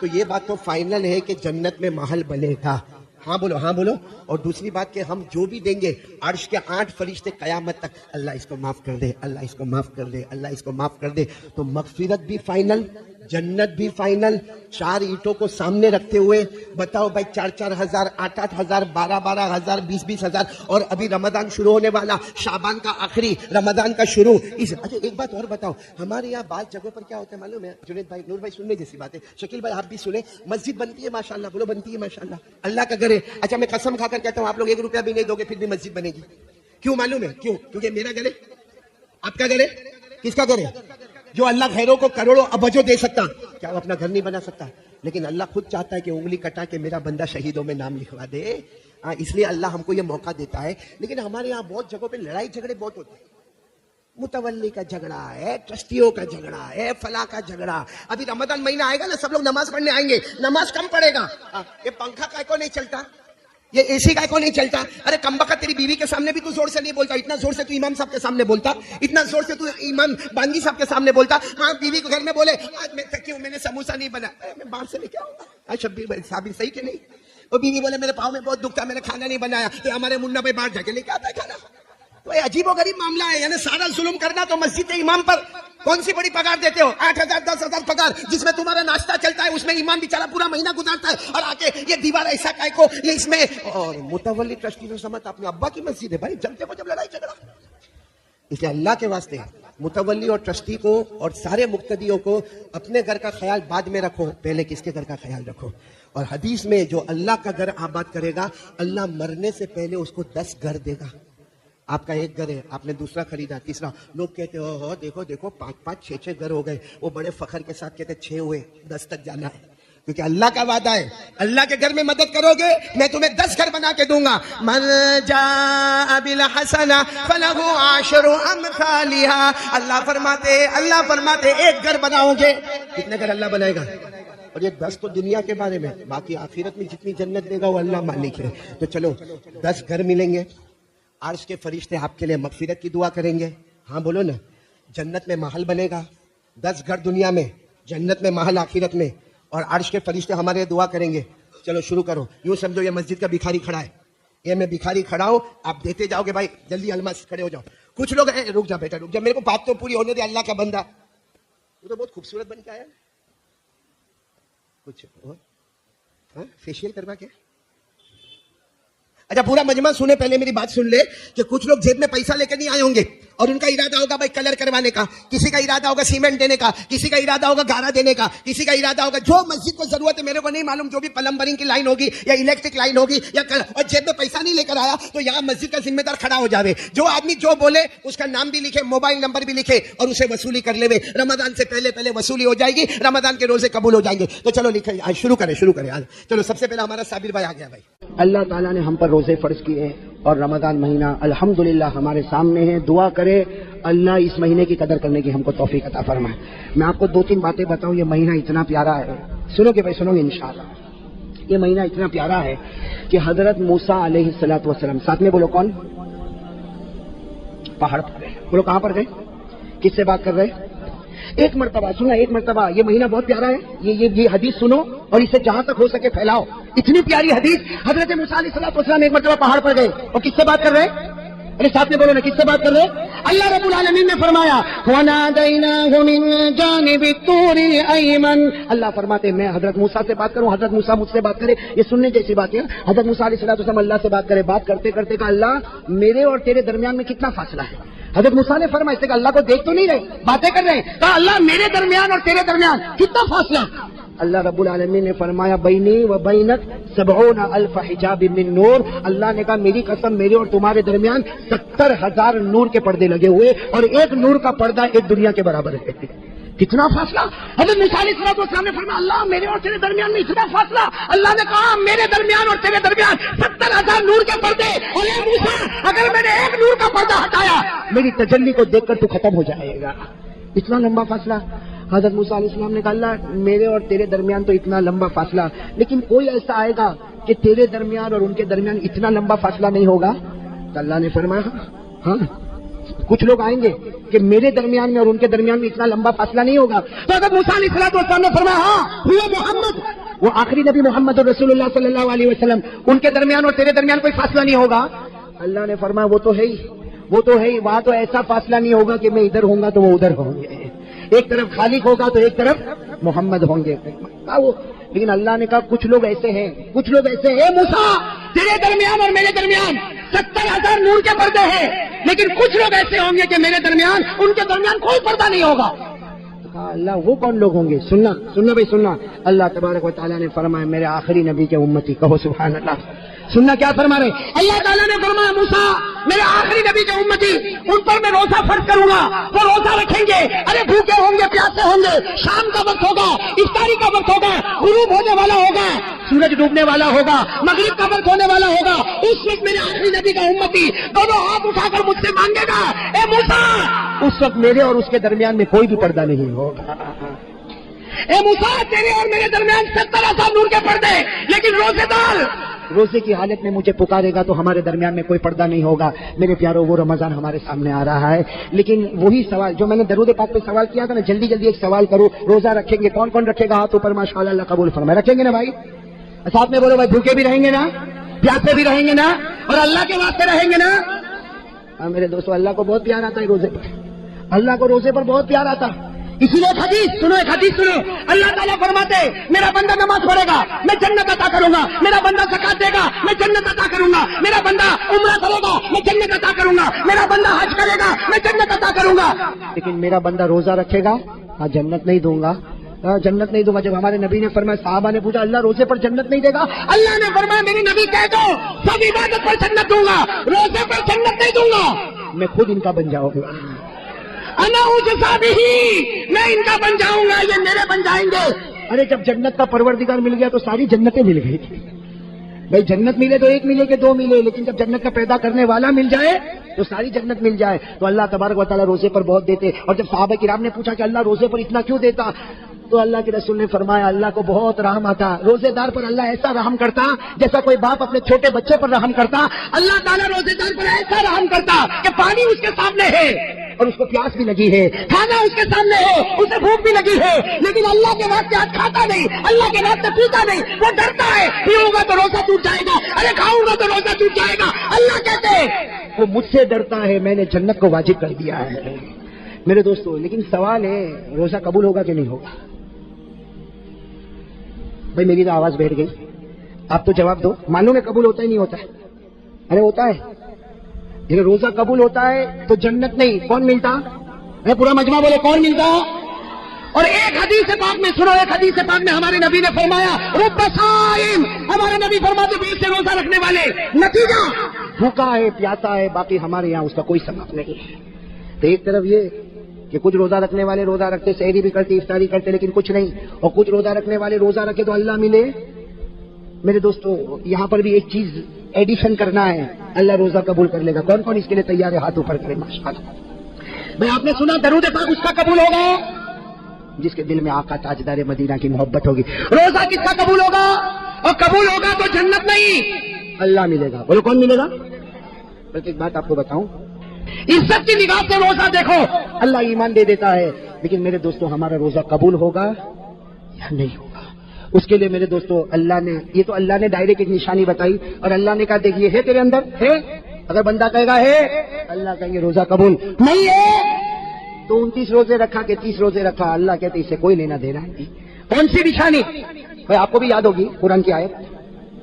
تو یہ بات تو فائنل ہے کہ جنت میں محل بنے گا. ہاں بولو, ہاں بولو. اور دوسری بات کہ ہم جو بھی دیں گے عرش کے 8 فرشتے قیامت تک اللہ اس کو معاف کر دے, اللہ اس کو معاف کر دے, اللہ اس کو معاف کر دے. تو مغفرت بھی فائنل, جنت بھی فائنل. 4 اینٹوں کو سامنے رکھتے ہوئے بتاؤ بھائی 4-4 ہزار, 8-8 ہزار, 12-12 ہزار, 20-20 ہزار. اور ابھی رمضان شروع ہونے والا, شعبان کا آخری, رمضان کا شروع. اچھا ایک بات اور بتاؤ, ہمارے یہاں بعض جگہوں پر کیا ہوتا ہے معلوم ہے جنید بھائی, نور بھائی سننے جیسی بات ہے, شکیل بھائی آپ بھی سنیں, مسجد بنتی ہے ماشاءاللہ, بولو بنتی ہے ماشاءاللہ, اللہ کا گھر ہے. اچھا میں قسم کھا کر کہتا ہوں آپ لوگ 1 روپیہ بھی نہیں دو گے پھر بھی مسجد بنے گی. کیوں معلوم ہے کیوں؟ کیونکہ میرا گھر ہے, آپ کا گھر ہے, کس کا گھر ہے؟ جو اللہ غیروں کو کروڑوں ابجوں دے سکتا, کیا وہ اپنا گھر نہیں بنا سکتا؟ لیکن اللہ خود چاہتا ہے کہ انگلی کٹا کے میرا بندہ شہیدوں میں نام لکھوا دے. اس لیے اللہ ہم کو یہ موقع دیتا ہے. لیکن ہمارے یہاں بہت جگہوں پہ لڑائی جھگڑے بہت ہوتے ہیں. متولی کا جھگڑا ہے, ٹرسٹیوں کا جھگڑا ہے, فلاں کا جھگڑا. ابھی رمضان مہینہ آئے گا نا, سب لوگ نماز پڑھنے آئیں گے, نماز کم پڑے گا. یہ پنکھا کا کو نہیں چلتا, یہ اے سی کا کو نہیں چلتا. ارے کمبخت تیری بیوی کے سامنے بھی تو زور سے نہیں بولتا, اتنا زور سے تو امام صاحب کے سامنے بولتا, اتنا زور سے تو امام بانگی صاحب کے سامنے بولتا. ہاں بیوی کو گھر میں بولے آج میں تھکی ہوں, میں نے سموسا نہیں بنا, میں باہر سے لے کے آؤں گا. شبیر صاحب صحیح کہ نہیں؟ وہ بیوی بولے میرے پاؤں میں بہت دکھتا, میں نے کھانا نہیں بنایا, تو ہمارے منا بھائی باہر جا کے لے کے آتا ہے کھانا. تو یہ عجیب و غریب معاملہ ہے. یعنی سارا ظلم کرنا تو مسجد امام پر. کون سی بڑی پگار دیتے ہو؟ 8,000 10,000 پگار, جس میں تمہارا ناشتہ چلتا ہے, اس میں امام بیچارہ پورا مہینہ گزارتا ہے, اور آ کے یہ دیوار ایسا کائے کو یہ اس میں. اور متولی ٹرسٹی نے سمجھ اپنے ابا کی مسجد ہے بھائی, جلتے کو جب لڑائی جھگڑا. اس لیے اللہ کے واسطے متولی اور ٹرسٹی کو اور سارے مقتدیوں کو اپنے گھر کا خیال بعد میں رکھو, پہلے کس کے گھر کا خیال رکھو. اور حدیث میں جو اللہ کا گھر آباد کرے گا اللہ مرنے سے پہلے اس کو 10 گھر دے گا. آپ کا ایک گھر ہے, آپ نے دوسرا خریدا, تیسرا. لوگ کہتے ہو دیکھو دیکھو 5-5 6-6 گھر ہو گئے. وہ بڑے فخر کے ساتھ کہتے 6 ہوئے, 10 تک جانا ہے, کیونکہ اللہ کا وعدہ ہے. اللہ کے گھر میں مدد کرو گے میں تمہیں 10 گھر بنا کے دوں گا. من جاء بالحسنہ فلہ 10 امثالها. اللہ فرماتے ایک گھر بناؤ گے, کتنے گھر اللہ بنائے گا؟ اور یہ 10 تو دنیا کے بارے میں, باقی آخرت میں جتنی جنت دے گا وہ اللہ مالک ہے. تو چلو 10 گھر ملیں گے, عرش کے فرشتے آپ کے لیے مغفرت کی دعا کریں گے. ہاں بولو نا, جنت میں محل بنے گا, 10 گھر دنیا میں, جنت میں محل آخرت میں, اور عرش کے فرشتے ہمارے دعا کریں گے. چلو شروع کرو. یوں سمجھو یہ مسجد کا بھکاری کھڑا ہے, یہ میں بھکاری کھڑا ہوں, آپ دیتے جاؤ گے بھائی, جلدی الماس کھڑے ہو جاؤ. کچھ لوگ ہیں, رک جا بیٹا رک جا, میرے کو بات تو پوری ہونے دے. اللہ کا بندہ وہ تو بہت خوبصورت بن کے آیا, کچھ فیشیل کروا کے. اچھا پورا مجمع سنے, پہلے میری بات سن لے کہ کچھ لوگ جیب میں پیسہ لے کے نہیں آئے ہوں گے, اور ان کا ارادہ ہوگا بھائی کلر کروانے کا, کسی کا ارادہ ہوگا سیمنٹ دینے کا, کسی کا ارادہ ہوگا گارا دینے کا, کسی کا ارادہ ہوگا جو مسجد کو ضرورت ہے, میرے کو نہیں معلوم, جو بھی پلمبرنگ کی لائن ہوگی یا الیکٹرک لائن ہوگی یا اور جیب میں پیسہ نہیں لے کر آیا تو یہاں مسجد کا ذمہ دار کھڑا ہو جاوے. جو آدمی جو بولے اس کا نام بھی لکھے, موبائل نمبر بھی لکھے, اور اسے وصولی کر لے. رمضان سے پہلے وصولی ہو جائے گی, رمضان کے روزے قبول ہو جائیں گے. تو چلو لکھے, شروع کریں. چلو سب سے پہلے ہمارا صابر بھائی آ گیا. بھائی اللہ تعالیٰ نے ہم پر روزے فرض کیے اور رمضان مہینہ الحمدللہ ہمارے سامنے ہے. دعا کرے اللہ اس مہینے کی قدر کرنے کی ہم کو توفیق عطا فرمائے. میں آپ کو 2-3 باتیں بتاؤں. یہ مہینہ اتنا پیارا ہے, سنو گے بھائی, سنو گے انشاءاللہ. یہ مہینہ اتنا پیارا ہے کہ حضرت موسیٰ علیہ السلام, ساتھ میں بولو کون, پہاڑ پر گئے. بولو کہاں پر گئے, کس سے بات کر رہے؟ ایک مرتبہ سننا, ایک مرتبہ. یہ مہینہ بہت پیارا ہے. یہ حدیث سنو اور اسے جہاں تک ہو سکے پھیلاؤ. اتنی پیاری حدیث. حضرت موسیٰ علیہ السلام ایک مرتبہ پہاڑ پر گئے, اور کس سے بات کر رہے؟ ارے ساتھ میں بولو نا, کس سے بات کر رہے؟ اللہ رب العالمین نے فرمایا وَنَادَيْنَاهُ مِن جَانِبِ الطُّورِ الْأَيْمَنِ. اللہ فرماتے میں حضرت موسیٰ سے بات کروں, حضرت موسیٰ مجھ سے بات کرے. یہ سننے جیسی بات ہے. حضرت موسیٰ علیہ السلام اللہ سے بات کرے, بات کرتے کرتے کہ اللہ میرے اور تیرے درمیان میں کتنا فاصلہ ہے. حضرت موسیٰ نے فرمایا, اس سے کہ اللہ کو دیکھ تو نہیں رہے, باتیں کر رہے ہیں, کہا اللہ میرے درمیان اور تیرے درمیان کتنا فاصلہ. اللہ رب العالمین نے فرمایا بینی و بینک 70,000 حجاب من نور. اللہ نے کہا میری قسم میرے اور تمہارے درمیان 70,000 نور کے پردے لگے ہوئے, اور ایک نور کا پردہ ایک دنیا کے برابر ہے. کتنا فاصلہ؟ حضرت موسیٰ علیہ السلام نے فرمایا اللہ میرے اور تیرے درمیان میں اتنا فاصلہ. اللہ نے کہا میرے درمیان اور تیرے درمیان 70,000 نور کے پردے, اور اے موسیٰ اگر میں نے ایک نور کا پردہ ہٹایا میری تجلی کو دیکھ کر تو ختم ہو جائے گا. اتنا لمبا فاصلہ. حضرت موسیٰ علیہ السلام نے کہا اللہ میرے اور تیرے درمیان تو اتنا لمبا فاصلہ, لیکن کوئی ایسا آئے گا کہ تیرے درمیان اور ان کے درمیان اتنا لمبا فاصلہ نہیں ہوگا؟ تو اللہ نے فرمایا ہاں کچھ لوگ آئیں گے کہ میرے درمیان میں اور ان کے درمیان میں اتنا لمبا فاصلہ نہیں ہوگا. تو حضرت موسیٰ علیہ السلام نے فرمایا ہاں وہ محمد, وہ آخری نبی محمد رسول اللہ صلی اللہ علیہ وسلم, ان کے درمیان اور تیرے درمیان کوئی فاصلہ نہیں ہوگا. اللہ نے فرمایا وہ تو ہے ہی, وہ تو ہے ہی, وہاں تو ایسا فاصلہ نہیں ہوگا کہ میں ادھر ہوں گا تو وہ ادھر ہوں گے, ایک طرف خالق ہوگا تو ایک طرف محمد ہوں گے. لیکن اللہ نے کہا کچھ لوگ ایسے ہیں, کچھ لوگ ایسے ہیں موسیٰ تیرے درمیان اور میرے درمیان 70,000 نور کے پردے ہیں, لیکن کچھ لوگ ایسے ہوں گے کہ میرے درمیان ان کے درمیان کوئی پردہ نہیں ہوگا. اللہ وہ کون لوگ ہوں گے؟ سننا بھائی سننا. اللہ تبارک و تعالیٰ نے فرمایا میرے آخری نبی کے امتی, کہو سبحان اللہ. سننا کیا فرما رہے؟ اللہ تعالیٰ نے فرمایا موسیٰ میرے آخری نبی کے امتی ان پر میں روزہ فرض کروں گا, وہ روزہ رکھیں گے, ارے بھوکے ہوں گے پیاسے ہوں گے, شام کا وقت ہوگا, افطاری کا وقت ہوگا, غروب ہونے والا ہوگا, سورج ڈوبنے والا ہوگا, مغرب کا وقت ہونے والا ہوگا, اس وقت میرے آخری نبی کا امتی دونوں ہاتھ اٹھا کر مجھ سے مانگے گا اے موسیٰ, اس وقت میرے اور اس کے درمیان میں کوئی بھی پردہ نہیں ہوگا. اے موسیٰ تیرے اور میرے درمیان 70,000 نور کے پردے, لیکن روزے دار روزے کی حالت میں مجھے پکارے گا تو ہمارے درمیان میں کوئی پردہ نہیں ہوگا. میرے پیاروں وہ رمضان ہمارے سامنے آ رہا ہے, لیکن وہی سوال جو میں نے درود پاک پہ سوال کیا تھا نا, جلدی ایک سوال کرو, روزہ رکھیں گے کون کون رکھے گا ہاتھ اوپر, ماشاءاللہ اللہ قبول فرمائے. رکھیں گے نا بھائی؟ ساتھ میں بولو بھائی بھوکے بھی رہیں گے نا, پیاسے بھی رہیں گے نا, اور اللہ کے واسطے رہیں گے نا. میرے دوستو اللہ کو بہت پیار آتا ہے روزے پر, اللہ کو روزے پر بہت پیار آتا. اسی لیے ایک حدیث سنو, اللہ تعالیٰ فرماتے میرا بندہ نماز پڑھے گا میں جنت عطا کروں گا, میرا بندہ زکات دے گا میں جنت عطا کروں گا, میرا بندہ عمرہ کرے گا میں جنت عطا کروں گا, میرا بندہ حج کرے گا میں جنت عطا کروں گا. لیکن میرا بندہ روزہ رکھے گا جنت نہیں دوں گا, جنت نہیں دوں گا. جب ہمارے نبی نے فرمایا, صحابہ نے پوچھا اللہ روزے پر جنت نہیں دے گا؟ اللہ نے فرمایا میرے نبی کہہ دو سب عبادت پر جنت دوں گا, روزے پر جنت نہیں دوں گا. میں خود ان کا بن جاؤں گا, انا میں ان کا بن جاؤں گا, یہ میرے بن جائیں گے. ارے جب جنت کا پروردگار مل گیا تو ساری جنتیں مل گئی. بھائی جنت ملے تو ایک ملے کہ دو ملے, لیکن جب جنت کا پیدا کرنے والا مل جائے تو ساری جنت مل جائے. تو اللہ تبارک و تعالیٰ روزے پر بہت دیتے. اور جب صحابہ کرام نے پوچھا کہ اللہ روزے پر اتنا کیوں دیتا, تو اللہ کے رسول نے فرمایا اللہ کو بہت رحم آتا, روزے دار پر اللہ ایسا رحم کرتا جیسا کوئی باپ اپنے چھوٹے بچے پر رحم کرتا. اللہ تعالیٰ روزے دار پر ایسا رحم کرتا کہ پانی اس کے سامنے ہے اور اس کو پیاس بھی لگی ہے, کھانا اس کے سامنے ہے, اسے بھوک بھی لگی ہے, لیکن اللہ کے واسطے آج کھاتا نہیں, اللہ کے واسطے پیتا نہیں, وہ ڈرتا ہے پیوں گا تو روزہ ٹوٹ جائے گا, ارے کھاؤں گا تو روزہ ٹوٹ جائے گا. اللہ کہتے ہیں وہ مجھ سے ڈرتا ہے, میں نے جنت کو واجب کر دیا ہے. میرے دوستو لیکن سوال ہے روزہ قبول ہوگا کہ نہیں ہوگا؟ بھائی میری تو آواز بیٹھ گئی, آپ تو جواب دو. معلوم ہے قبول ہوتا ہی نہیں ہوتا ہے؟ ارے ہوتا ہے. یہ روزہ قبول ہوتا ہے تو جنت نہیں, کون ملتا ہے؟ پورا مجمع بولے کون ملتا؟ اور ایک حدیث پاک میں سنو, ایک حدیث پاک میں ہمارے نبی نے فرمایا رب صائم, ہمارے نبی فرماتے 20 سے روزہ رکھنے والے, نتیجہ بھوکا ہے پیاسا ہے, باقی ہمارے یہاں اس کا کوئی سبب نہیں ہے. تو ایک طرف یہ کہ کچھ روزہ رکھنے والے روزہ رکھتے, سحری بھی کرتے, افطاری کرتے, لیکن کچھ نہیں, اور کچھ روزہ رکھنے والے روزہ رکھے تو اللہ ملے. میرے دوستو یہاں پر بھی ایک چیز ایڈیشن کرنا ہے, اللہ روزہ قبول کر لے گا. کون کون اس کے لیے تیار ہے؟ ہاتھ اوپر کرے ماشاءاللہ. بھائی آپ نے سنا درود پاک اس کا قبول ہوگا جس کے دل میں آقا تاجدار مدینہ کی محبت ہوگی. روزہ کس کا قبول ہوگا؟ اور قبول ہوگا تو جنت نہیں اللہ ملے گا. بولو کون ملے گا؟ بلکہ ایک بات آپ کو بتاؤں, عزت کی نگاہ سے روزہ دیکھو, اللہ ایمان دے دیتا ہے, لیکن میرے دوستو ہمارا روزہ قبول ہوگا یا نہیں ہوگا؟ اس کے لیے میرے دوستو اللہ نے, یہ تو اللہ نے ڈائریکٹ ایک نشانی بتائی, اور اللہ نے کہا دیکھ یہ ہے تیرے اندر ہے, اگر بندہ کہے گا ہے, اللہ کہیں گے روزہ قبول نہیں ہے تو 29 روزے رکھا کہ 30 روزے رکھا, اللہ کہتے اس سے کوئی لینا دینا نہیں. کون سی نشانی؟ بھائی آپ کو بھی یاد ہوگی قرآن کی آیت,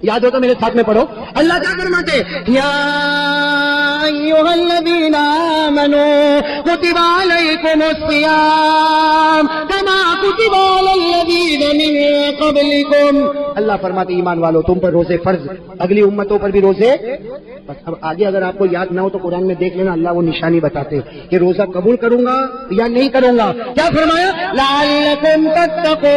یاد ہو تو میرے ساتھ میں پڑھو. اللہ کیا فرماتے یا ایھا الذین آمنوا کتب علیکم الصیام کما کتب علی الذین من قبلکم، اللہ فرماتے ایمان والو تم پر روزے فرض، اگلی امتوں پر بھی روزے۔ بس اب آگے اگر آپ کو یاد نہ ہو تو قرآن میں دیکھ لینا، اللہ وہ نشانی بتاتے کہ روزہ قبول کروں گا یا نہیں کروں گا۔ کیا فرمایا؟ لعلکم تتقون،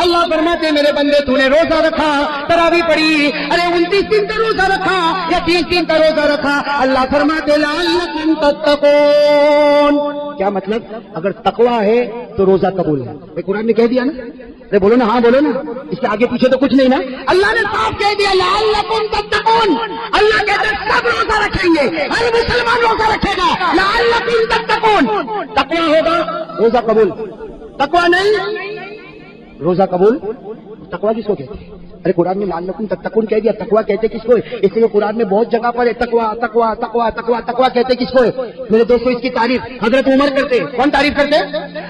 اللہ فرماتے میرے بندے تو نے روزہ رکھا، تراویح پڑھی، ارے 29 دن کا روزہ رکھا یا 30 دن کا روزہ رکھا، اللہ فرماتے لعلکم تتقون۔ کیا مطلب؟ اگر تقویٰ ہے تو روزہ قبول ہے۔ قرآن نے کہہ دیا نا، ارے بولو نا، ہاں بولو نا، اس کے آگے پیچھے تو کچھ نہیں نا، اللہ نے صاف کہہ دیا لعلکم تتقون۔ اللہ کہتے ہیں سب روزہ رکھیں گے، ہر مسلمان روزہ رکھے گا، لعلکم تتقون۔ تقویٰ ہوگا روزہ قبول، تقویٰ نہیں روزہ قبول۔ تقویٰ کس کو کہتے ہیں؟ ارے قرآن میں لعلکم تتقون کہہ دیا، تقویٰ کہتے کس کو ہے؟ اس لیے قرآن میں بہت جگہ پر ہے تقویٰ تقویٰ تقویٰ تقویٰ تقویٰ کہتے کس کو ہے؟ میرے دوستوں اس کی تعریف حضرت عمر کرتے۔ کون تعریف کرتے؟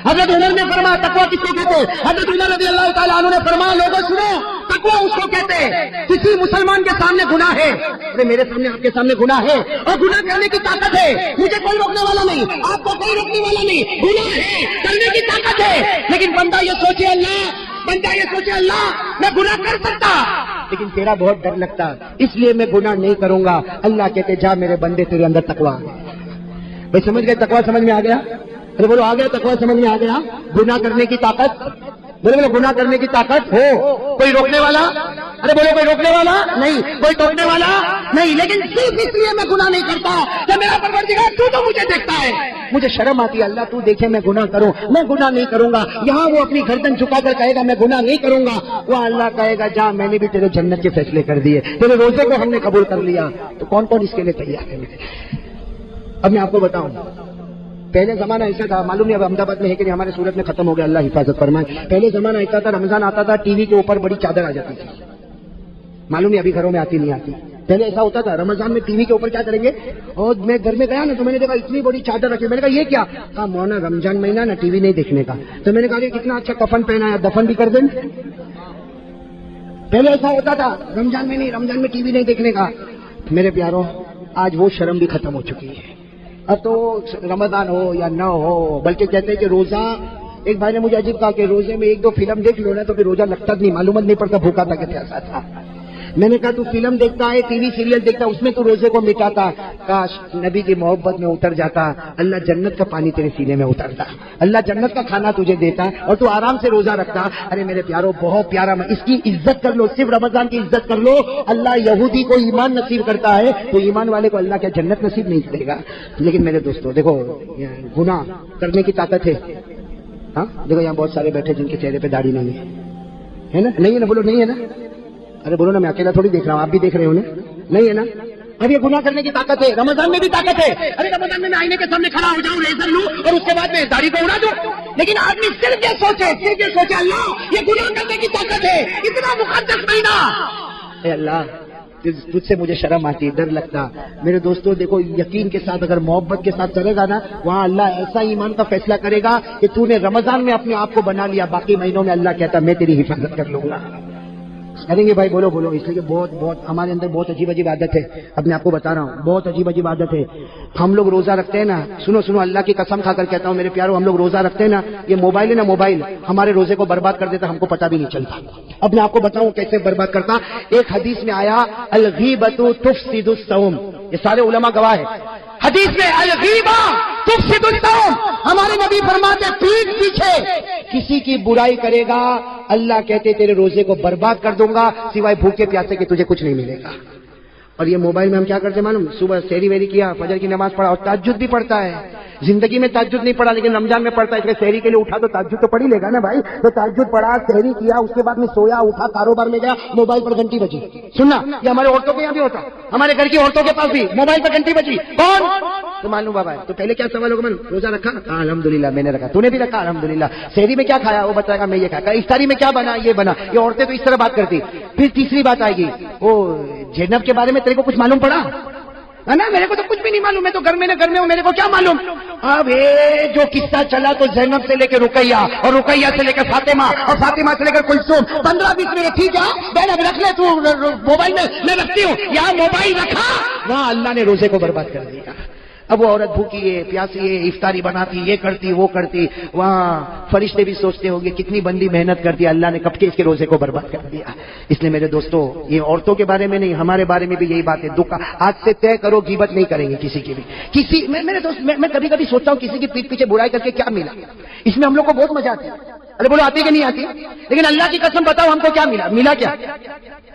حضرت عمر نے فرمایا تقویٰ کس کو کہتے ہیں؟ حضرت عمر رضی اللہ تعالیٰ عنہ نے فرمایا لوگوں سنو، تقویٰ اس کو کہتے ہیں کسی مسلمان کے سامنے گناہ ہے، ارے میرے سامنے آپ کے سامنے گناہ ہے اور گناہ کرنے کی طاقت ہے، مجھے کوئی روکنے والا نہیں، آپ کو کوئی روکنے والا نہیں، گناہ ہے کرنے کی طاقت ہے، لیکن بندہ یہ سوچے اللہ میں گناہ کر سکتا لیکن تیرا بہت ڈر لگتا، اس لیے میں گناہ نہیں کروں گا۔ اللہ کہتے جا میرے بندے تیرے اندر تقویٰ ہے۔ بھائی سمجھ گئے؟ تقویٰ سمجھ میں آ گیا؟ ارے بولو آ گیا؟ تقویٰ سمجھ میں آ گیا؟ گناہ کرنے کی طاقت، بولو گناہ کرنے کی طاقت ہو، کوئی روکنے والا، ارے بولو کوئی روکنے والا نہیں، کوئی ٹوکنے والا نہیں، لیکن صرف اس لیے میں گناہ نہیں کرتا کہ میرا پروردگار تو مجھے دیکھتا ہے، مجھے شرم آتی ہے اللہ تو دیکھے میں گناہ کروں، میں گناہ نہیں کروں گا۔ یہاں وہ اپنی گردن جھکا کر کہے گا میں گناہ نہیں کروں گا، وہ اللہ کہے گا جا میں نے بھی تیرے جنت کے فیصلے کر دیے، تیرے روزے کو ہم نے قبول کر لیا۔ تو کون کون اس کے لیے تیار ہے؟ اب میں آپ کو بتاؤں، پہلے زمانہ ایسا تھا، معلوم نہیں اب احمدآباد میں ہے کہ نہیں، ہمارے صورت میں ختم ہو گیا، اللہ حفاظت فرمائے۔ پہلے زمانہ ایسا تھا، رمضان آتا تھا ٹی وی کے اوپر بڑی چادر آ جاتی تھی، معلوم نہیں ابھی گھروں میں آتی نہیں آتی۔ پہلے ایسا ہوتا تھا رمضان میں ٹی وی کے اوپر کیا کریں گے، اور میں گھر میں گیا نا تو میں نے دیکھا اتنی بڑی چادر رکھی، میں نے کہا یہ کیا؟ کہا مولانا رمضان مہینہ نا ٹی وی نہیں دیکھنے کا۔ تو میں نے کہا کہ کتنا اچھا کفن پہنا ہے، دفن بھی کر دیں۔ پہلے ایسا ہوتا تھا رمضان میں نہیں، رمضان میں ٹی وی نہیں دیکھنے کا۔ میرے پیاروں آج وہ شرم بھی ختم ہو چکی ہے، اب تو رمضان ہو یا نہ ہو، بلکہ کہتے ہیں کہ روزہ، ایک بھائی نے مجھے عجیب کہا کہ روزے میں 1-2 فلم دیکھ لو نا تو پھر روزہ لگتا نہیں، معلومات نہیں پڑتا بھوکا تھا کہ پیاسا تھا۔ میں نے کہا تو فلم دیکھتا ہے، ٹی وی سیریل دیکھتا ہے، اس میں تو روزے کو مٹاتا، کاش نبی کی محبت میں اتر جاتا، اللہ جنت کا پانی تیرے سینے میں اترتا، اللہ جنت کا کھانا تجھے دیتا اور تو آرام سے روزہ رکھتا۔ ارے میرے پیاروں بہت پیارا، اس کی عزت کر لو، صرف رمضان کی عزت کر لو۔ اللہ یہودی کو ایمان نصیب کرتا ہے تو ایمان والے کو اللہ کیا جنت نصیب نہیں کرے گا؟ لیکن میرے دوستوں دیکھو گناہ کرنے کی طاقت ہے، ہاں دیکھو یہاں بہت سارے بیٹھے جن کے چہرے پہ داڑھی نہیں ہے نا، نہیں ہے نا، بولو نہیں ہے نا، ارے بولو نا، میں اکیلا تھوڑی دیکھ رہا ہوں، آپ بھی دیکھ رہے ہو نا، نہیں ہے نا؟ اب یہ گناہ کرنے کی طاقت ہے، رمضان میں بھی طاقت ہے۔ ارے رمضان میں آئینے کے سامنے کھڑا ہو جاؤں، ریزر لوں اور اس کے بعد میں داڑھی کو اڑا دوں، لیکن آدمی صرف یہ سوچے اللہ یہ گناہ کرنے کی طاقت ہے، اتنا مقدس مہینہ، اے اللہ تجھ سے مجھے شرم آتی، ڈر لگتا۔ میرے دوستوں دیکھو یقین کے ساتھ اگر محبت کے ساتھ چلے گا نا، وہاں اللہ ایسا ایمان کا فیصلہ کرے گا کہ تو نے رمضان میں اپنے آپ کو بنا لیا، باقی مہینوں میں اللہ کہتا میں تیری حفاظت کر لوں گا۔ کریں گے بھائی، بولو بولو، اس لیے بہت ہمارے اندر بہت عجیب عادت ہے، اب میں آپ کو بتا رہا ہوں بہت عجیب عادت ہے۔ ہم لوگ روزہ رکھتے ہیں نا، سنو اللہ کی قسم کھا کر کہتا ہوں میرے پیاروں، ہم لوگ روزہ رکھتے ہیں نا، یہ موبائل ہے نا، موبائل ہمارے روزے کو برباد کر دیتا، ہم کو پتہ بھی نہیں چلتا۔ اب میں آپ کو بتاؤں کیسے برباد کرتا۔ ایک حدیث میں آیا الغیبۃ تفسد الصوم، یہ سارے علماء گواہ ہیں، حدیث میں الغیبہ تفسد الصوم، ہمارے نبی فرماتے پیٹھ پیچھے کسی کی برائی کرے گا اللہ کہتے تیرے روزے کو برباد کر دوں گا، سوائے بھوکے پیاسے کے تجھے کچھ نہیں ملے گا۔ اور یہ موبائل میں ہم کیا کرتے معلوم، صبح سحری ویری کیا، فجر کی نماز پڑھا اور تہجد بھی پڑھتا ہے، زندگی میں تہجد نہیں پڑھا لیکن رمضان میں پڑھتا ہے، اس لیے سحری کے لیے اٹھا تو تہجد تو پڑھ ہی لے گا نا بھائی، تو تہجد پڑھا، سحری کیا، اس کے بعد میں سویا، اٹھا، کاروبار میں گیا، موبائل پر گھنٹی بجی۔ سننا یہ ہمارے عورتوں کے یہاں بھی ہوتا، ہمارے گھر کی عورتوں کے پاس بھی موبائل پر گھنٹی بجی، کون تو معلوم بابا ہے۔ تو پہلے کیا سوال ہوگا، روزہ رکھا؟ ہاں الحمدللہ میں نے رکھا، تو نے بھی رکھا الحمدللہ۔ سحری میں کیا کھایا؟ وہ بتائے گا میں یہ کھایا۔ افطاری میں کیا بنا؟ یہ بنا۔ یہ عورتیں تو اس طرح بات کرتی۔ پھر تیسری بات آئے گی، وہ زینب کے بارے میں تیرے کو کچھ معلوم پڑا؟ نا میرے کو تو کچھ بھی نہیں معلوم، میں تو گھر میں ہوں، میرے کو کیا معلوم۔ اب جو قصہ چلا تو زینب سے لے کے رقیہ اور رقیہ سے لے کر فاطمہ اور فاطمہ سے لے کر کلثوم، 15-20 منٹ ٹھیک ہے بہن اب رکھ لے تو موبائل میں رکھتی ہوں، یہاں موبائل رکھا وہاں اللہ نے روزے کو برباد کر دیا۔ اب وہ عورت بھوکی ہے، پیاسی ہے، افطاری بناتی، یہ کرتی وہ کرتی، وہاں فرشتے بھی سوچتے ہوں گے کتنی بندی محنت کرتی ہے، اللہ نے کب کے اس کے روزے کو برباد کر دیا۔ اس لیے میرے دوستو، یہ عورتوں کے بارے میں نہیں، ہمارے بارے میں بھی یہی بات ہے، دکھ آج سے طے کرو غیبت نہیں کریں گے کسی کی بھی۔ میرے دوست، میں کبھی کبھی سوچتا ہوں کسی کی پیٹھ پیچھے برائی کر کے کیا ملا؟ اس میں ہم لوگ کو بہت مزہ آتا ہے۔ ارے بولو آتی کہ نہیں آتی؟ لیکن اللہ کی قسم بتاؤ ہم کو کیا ملا کیا؟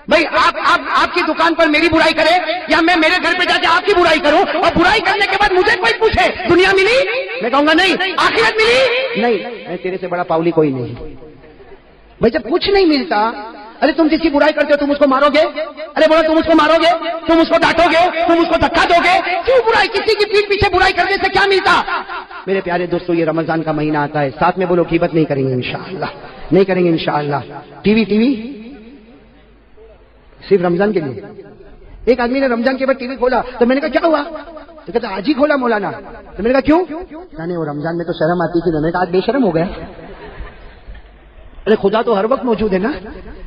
بھائی آپ کی دکان پر میری برائی کرے یا میں میرے گھر پہ جا کے آپ کی برائی کروں اور برائی کرنے کے بعد مجھے کوئی پوچھے دنیا ملی؟ میں کہوں گا نہیں۔ آخرت ملی؟ نہیں۔ میں تیرے سے بڑا پاؤلی کوئی نہیں۔ بھائی جب کچھ نہیں ملتا، ارے تم جس کی برائی کرتے ہو تم اس کو مارو گے؟ ارے بولو تم اس کو مارو گے؟ تم اس کو ڈانٹو گے؟ تم اس کو دھکا دو گے؟ کیوں برائی؟ کسی کی پیٹھ پیچھے برائی کرنے سے کیا ملتا؟ میرے پیارے دوستو، یہ رمضان کا مہینہ آتا ہے، ساتھ میں بولو غیبت نہیں کریں گے انشاءاللہ، نہیں کریں گے انشاءاللہ۔ ٹی وی صرف رمضان کے لیے؟ ایک آدمی نے رمضان کے بعد ٹی وی کھولا تو میں نے کہا کیا ہوا؟ تو کہتا آج ہی کھولا مولانا۔ تو میں نے کہا کیوں؟ نہیں وہ رمضان میں تو شرم آتی تھی، میں نے کہا آج بے شرم ہو گیا۔ ارے خدا تو ہر وقت موجود ہے نا۔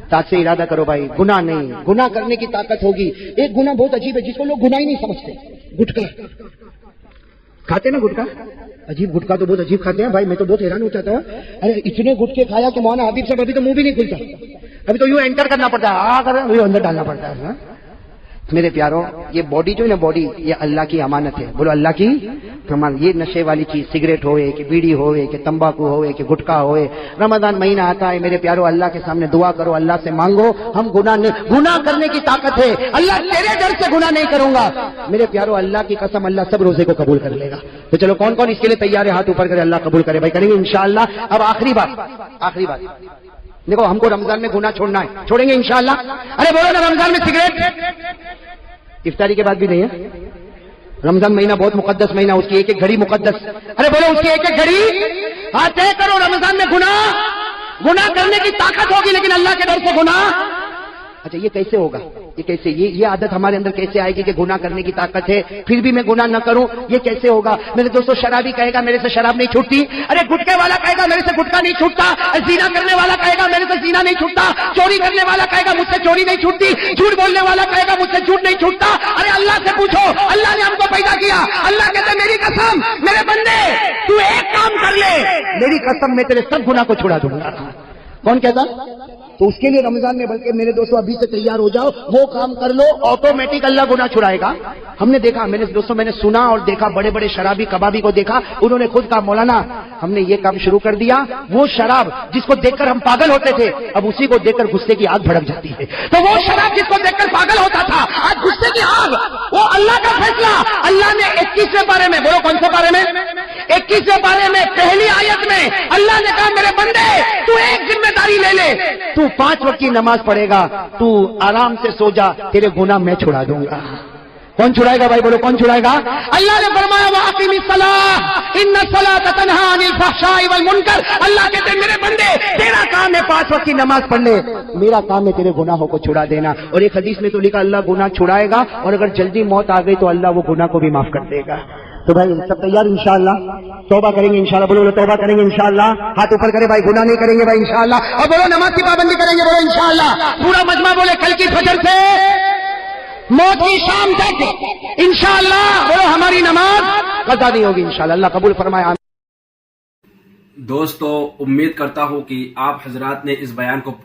تو آج سے ارادہ کرو بھائی، گناہ نہیں، گناہ کرنے کی طاقت ہوگی۔ ایک گناہ بہت عجیب ہے جس کو لوگ گناہ ہی نہیں سمجھتے، گٹکا کھاتے نا، گٹکا عجیب، گٹکا تو بہت عجیب کھاتے ہیں بھائی، میں تو بہت حیران ہوتا تھا۔ ارے اتنے گٹکے کھایا کہ مولانا حبیب صاحب ابھی تو منہ بھی نہیں کھلتا، ابھی تو یوں انٹر کرنا پڑتا ہے، اندر ڈالنا پڑتا ہے۔ میرے پیاروں، یہ باڈی جو ہے نا، باڈی یہ اللہ کی امانت ہے، بولو اللہ کی امانت۔ یہ نشے والی چیز، سگریٹ ہوئے کہ بیڑی ہوئے کہ تمباکو ہوئے کہ گٹکا ہوئے، رمضان مہینہ آتا ہے میرے پیاروں، اللہ کے سامنے دعا کرو، اللہ سے مانگو، ہم گناہ کرنے کی طاقت ہے، اللہ تیرے ڈر سے گناہ نہیں کروں گا۔ میرے پیاروں، اللہ کی قسم، اللہ سب روزے کو قبول کر لے گا۔ تو چلو کون کون اس کے لیے تیار ہے؟ ہاتھ اوپر کرے، اللہ قبول کرے بھائی، کریں گے انشاءاللہ۔ اب آخری بات دیکھو، ہم کو رمضان میں گناہ چھوڑنا ہے، چھوڑیں گے انشاءاللہ۔ ارے بولو نا، رمضان میں سگریٹ افطاری کے بعد بھی نہیں ہے۔ رمضان مہینہ بہت مقدس مہینہ، اس کی ایک ایک گھڑی مقدس۔ ارے بولو اس کی ایک ایک گھڑی۔ ہاں طے کرو، رمضان میں گناہ کرنے کی طاقت ہوگی لیکن اللہ کے ڈر سے گناہ۔ اچھا یہ کیسے ہوگا؟ یہ کیسے، یہ عادت ہمارے اندر کیسے آئے گی کہ گناہ کرنے کی طاقت ہے پھر بھی میں گناہ نہ کروں؟ یہ کیسے ہوگا؟ میرے دوستو، شرابی کہے گا میرے سے شراب نہیں چھوٹتی، ارے گٹکے والا کہے گا میرے سے گٹکا نہیں چھوٹتا، زنا کرنے والا کہے گا میرے سے زنا نہیں چھوٹتا، چوری کرنے والا کہے گا مجھ سے چوری نہیں چھوٹتی، جھوٹ بولنے والا کہے گا مجھ سے جھوٹ نہیں چھوٹتا۔ ارے اللہ سے پوچھو، اللہ نے ہم کو پیدا کیا، اللہ کہتے میری قسم میرے بندے تو ایک کام کر لے، میری قسم میں تیرے سب گناہ کو چھڑا دوں گا۔ کون کہتا؟ تو اس کے لیے رمضان میں، بلکہ میرے دوستوں ابھی سے تیار ہو جاؤ، وہ کام کر لو، آٹومیٹک اللہ گناہ چھڑائے گا۔ ہم نے دیکھا، میرے دوستوں، میں نے سنا اور دیکھا، بڑے بڑے شرابی کبابی کو دیکھا، انہوں نے خود کہا مولانا ہم نے یہ کام شروع کر دیا، وہ شراب جس کو دیکھ کر ہم پاگل ہوتے تھے اب اسی کو دیکھ کر غصے کی آگ بھڑک جاتی ہے، تو وہ شراب جس کو دیکھ کر پاگل ہوتا تھا آج غصے کی آگ، وہ اللہ کا فیصلہ۔ اللہ نے 21ویں پارے میں، بولو کون سے پارے میں؟ 21ویں پارے میں پہلی آیت میں اللہ نے کہا میرے بندے تو ایک ذمہ داری لے لے، تو 5 وقت کی نماز پڑھے گا، تو آرام سے سو جا، تیرے گناہ میں چھڑا دوں گا۔ کون چھڑائے گا بھائی؟ بولو کون چھڑائے گا؟ اللہ نے فرمایا وَأَقِمِ الصَّلَاةَ إِنَّ الصَّلَاةَ تَنْهَىٰ عَنِ الْفَحْشَاءِ وَالْمُنكَرِ۔ اللہ کہتے ہیں میرے بندے تیرا کام ہے 5 وقت کی نماز پڑھنے، میرا کام ہے تیرے گناہوں کو چھڑا دینا۔ اور ایک حدیث میں تو لکھا اللہ گناہ چھڑائے گا، اور اگر جلدی موت آ گئی تو اللہ وہ گناہ کو بھی معاف کر دے گا۔ تو بھائی سب تیار انشاءاللہ؟ توبہ کریں گے انشاءاللہ، بولو توبہ کریں گے انشاءاللہ، ہاتھ اوپر کرے بھائی، گناہ نہیں کریں گے بھائی انشاءاللہ، اور بولو نماز کی پابندی کریں گے، بولو انشاءاللہ۔ پورا مجمع بولے کل کی فجر سے موت کی شام تک انشاءاللہ، بولو ہماری نماز قضا نہیں ہوگی انشاءاللہ، اللہ قبول فرمائے۔ دوستو، امید کرتا ہوں کہ آپ حضرات نے اس بیان کو پورا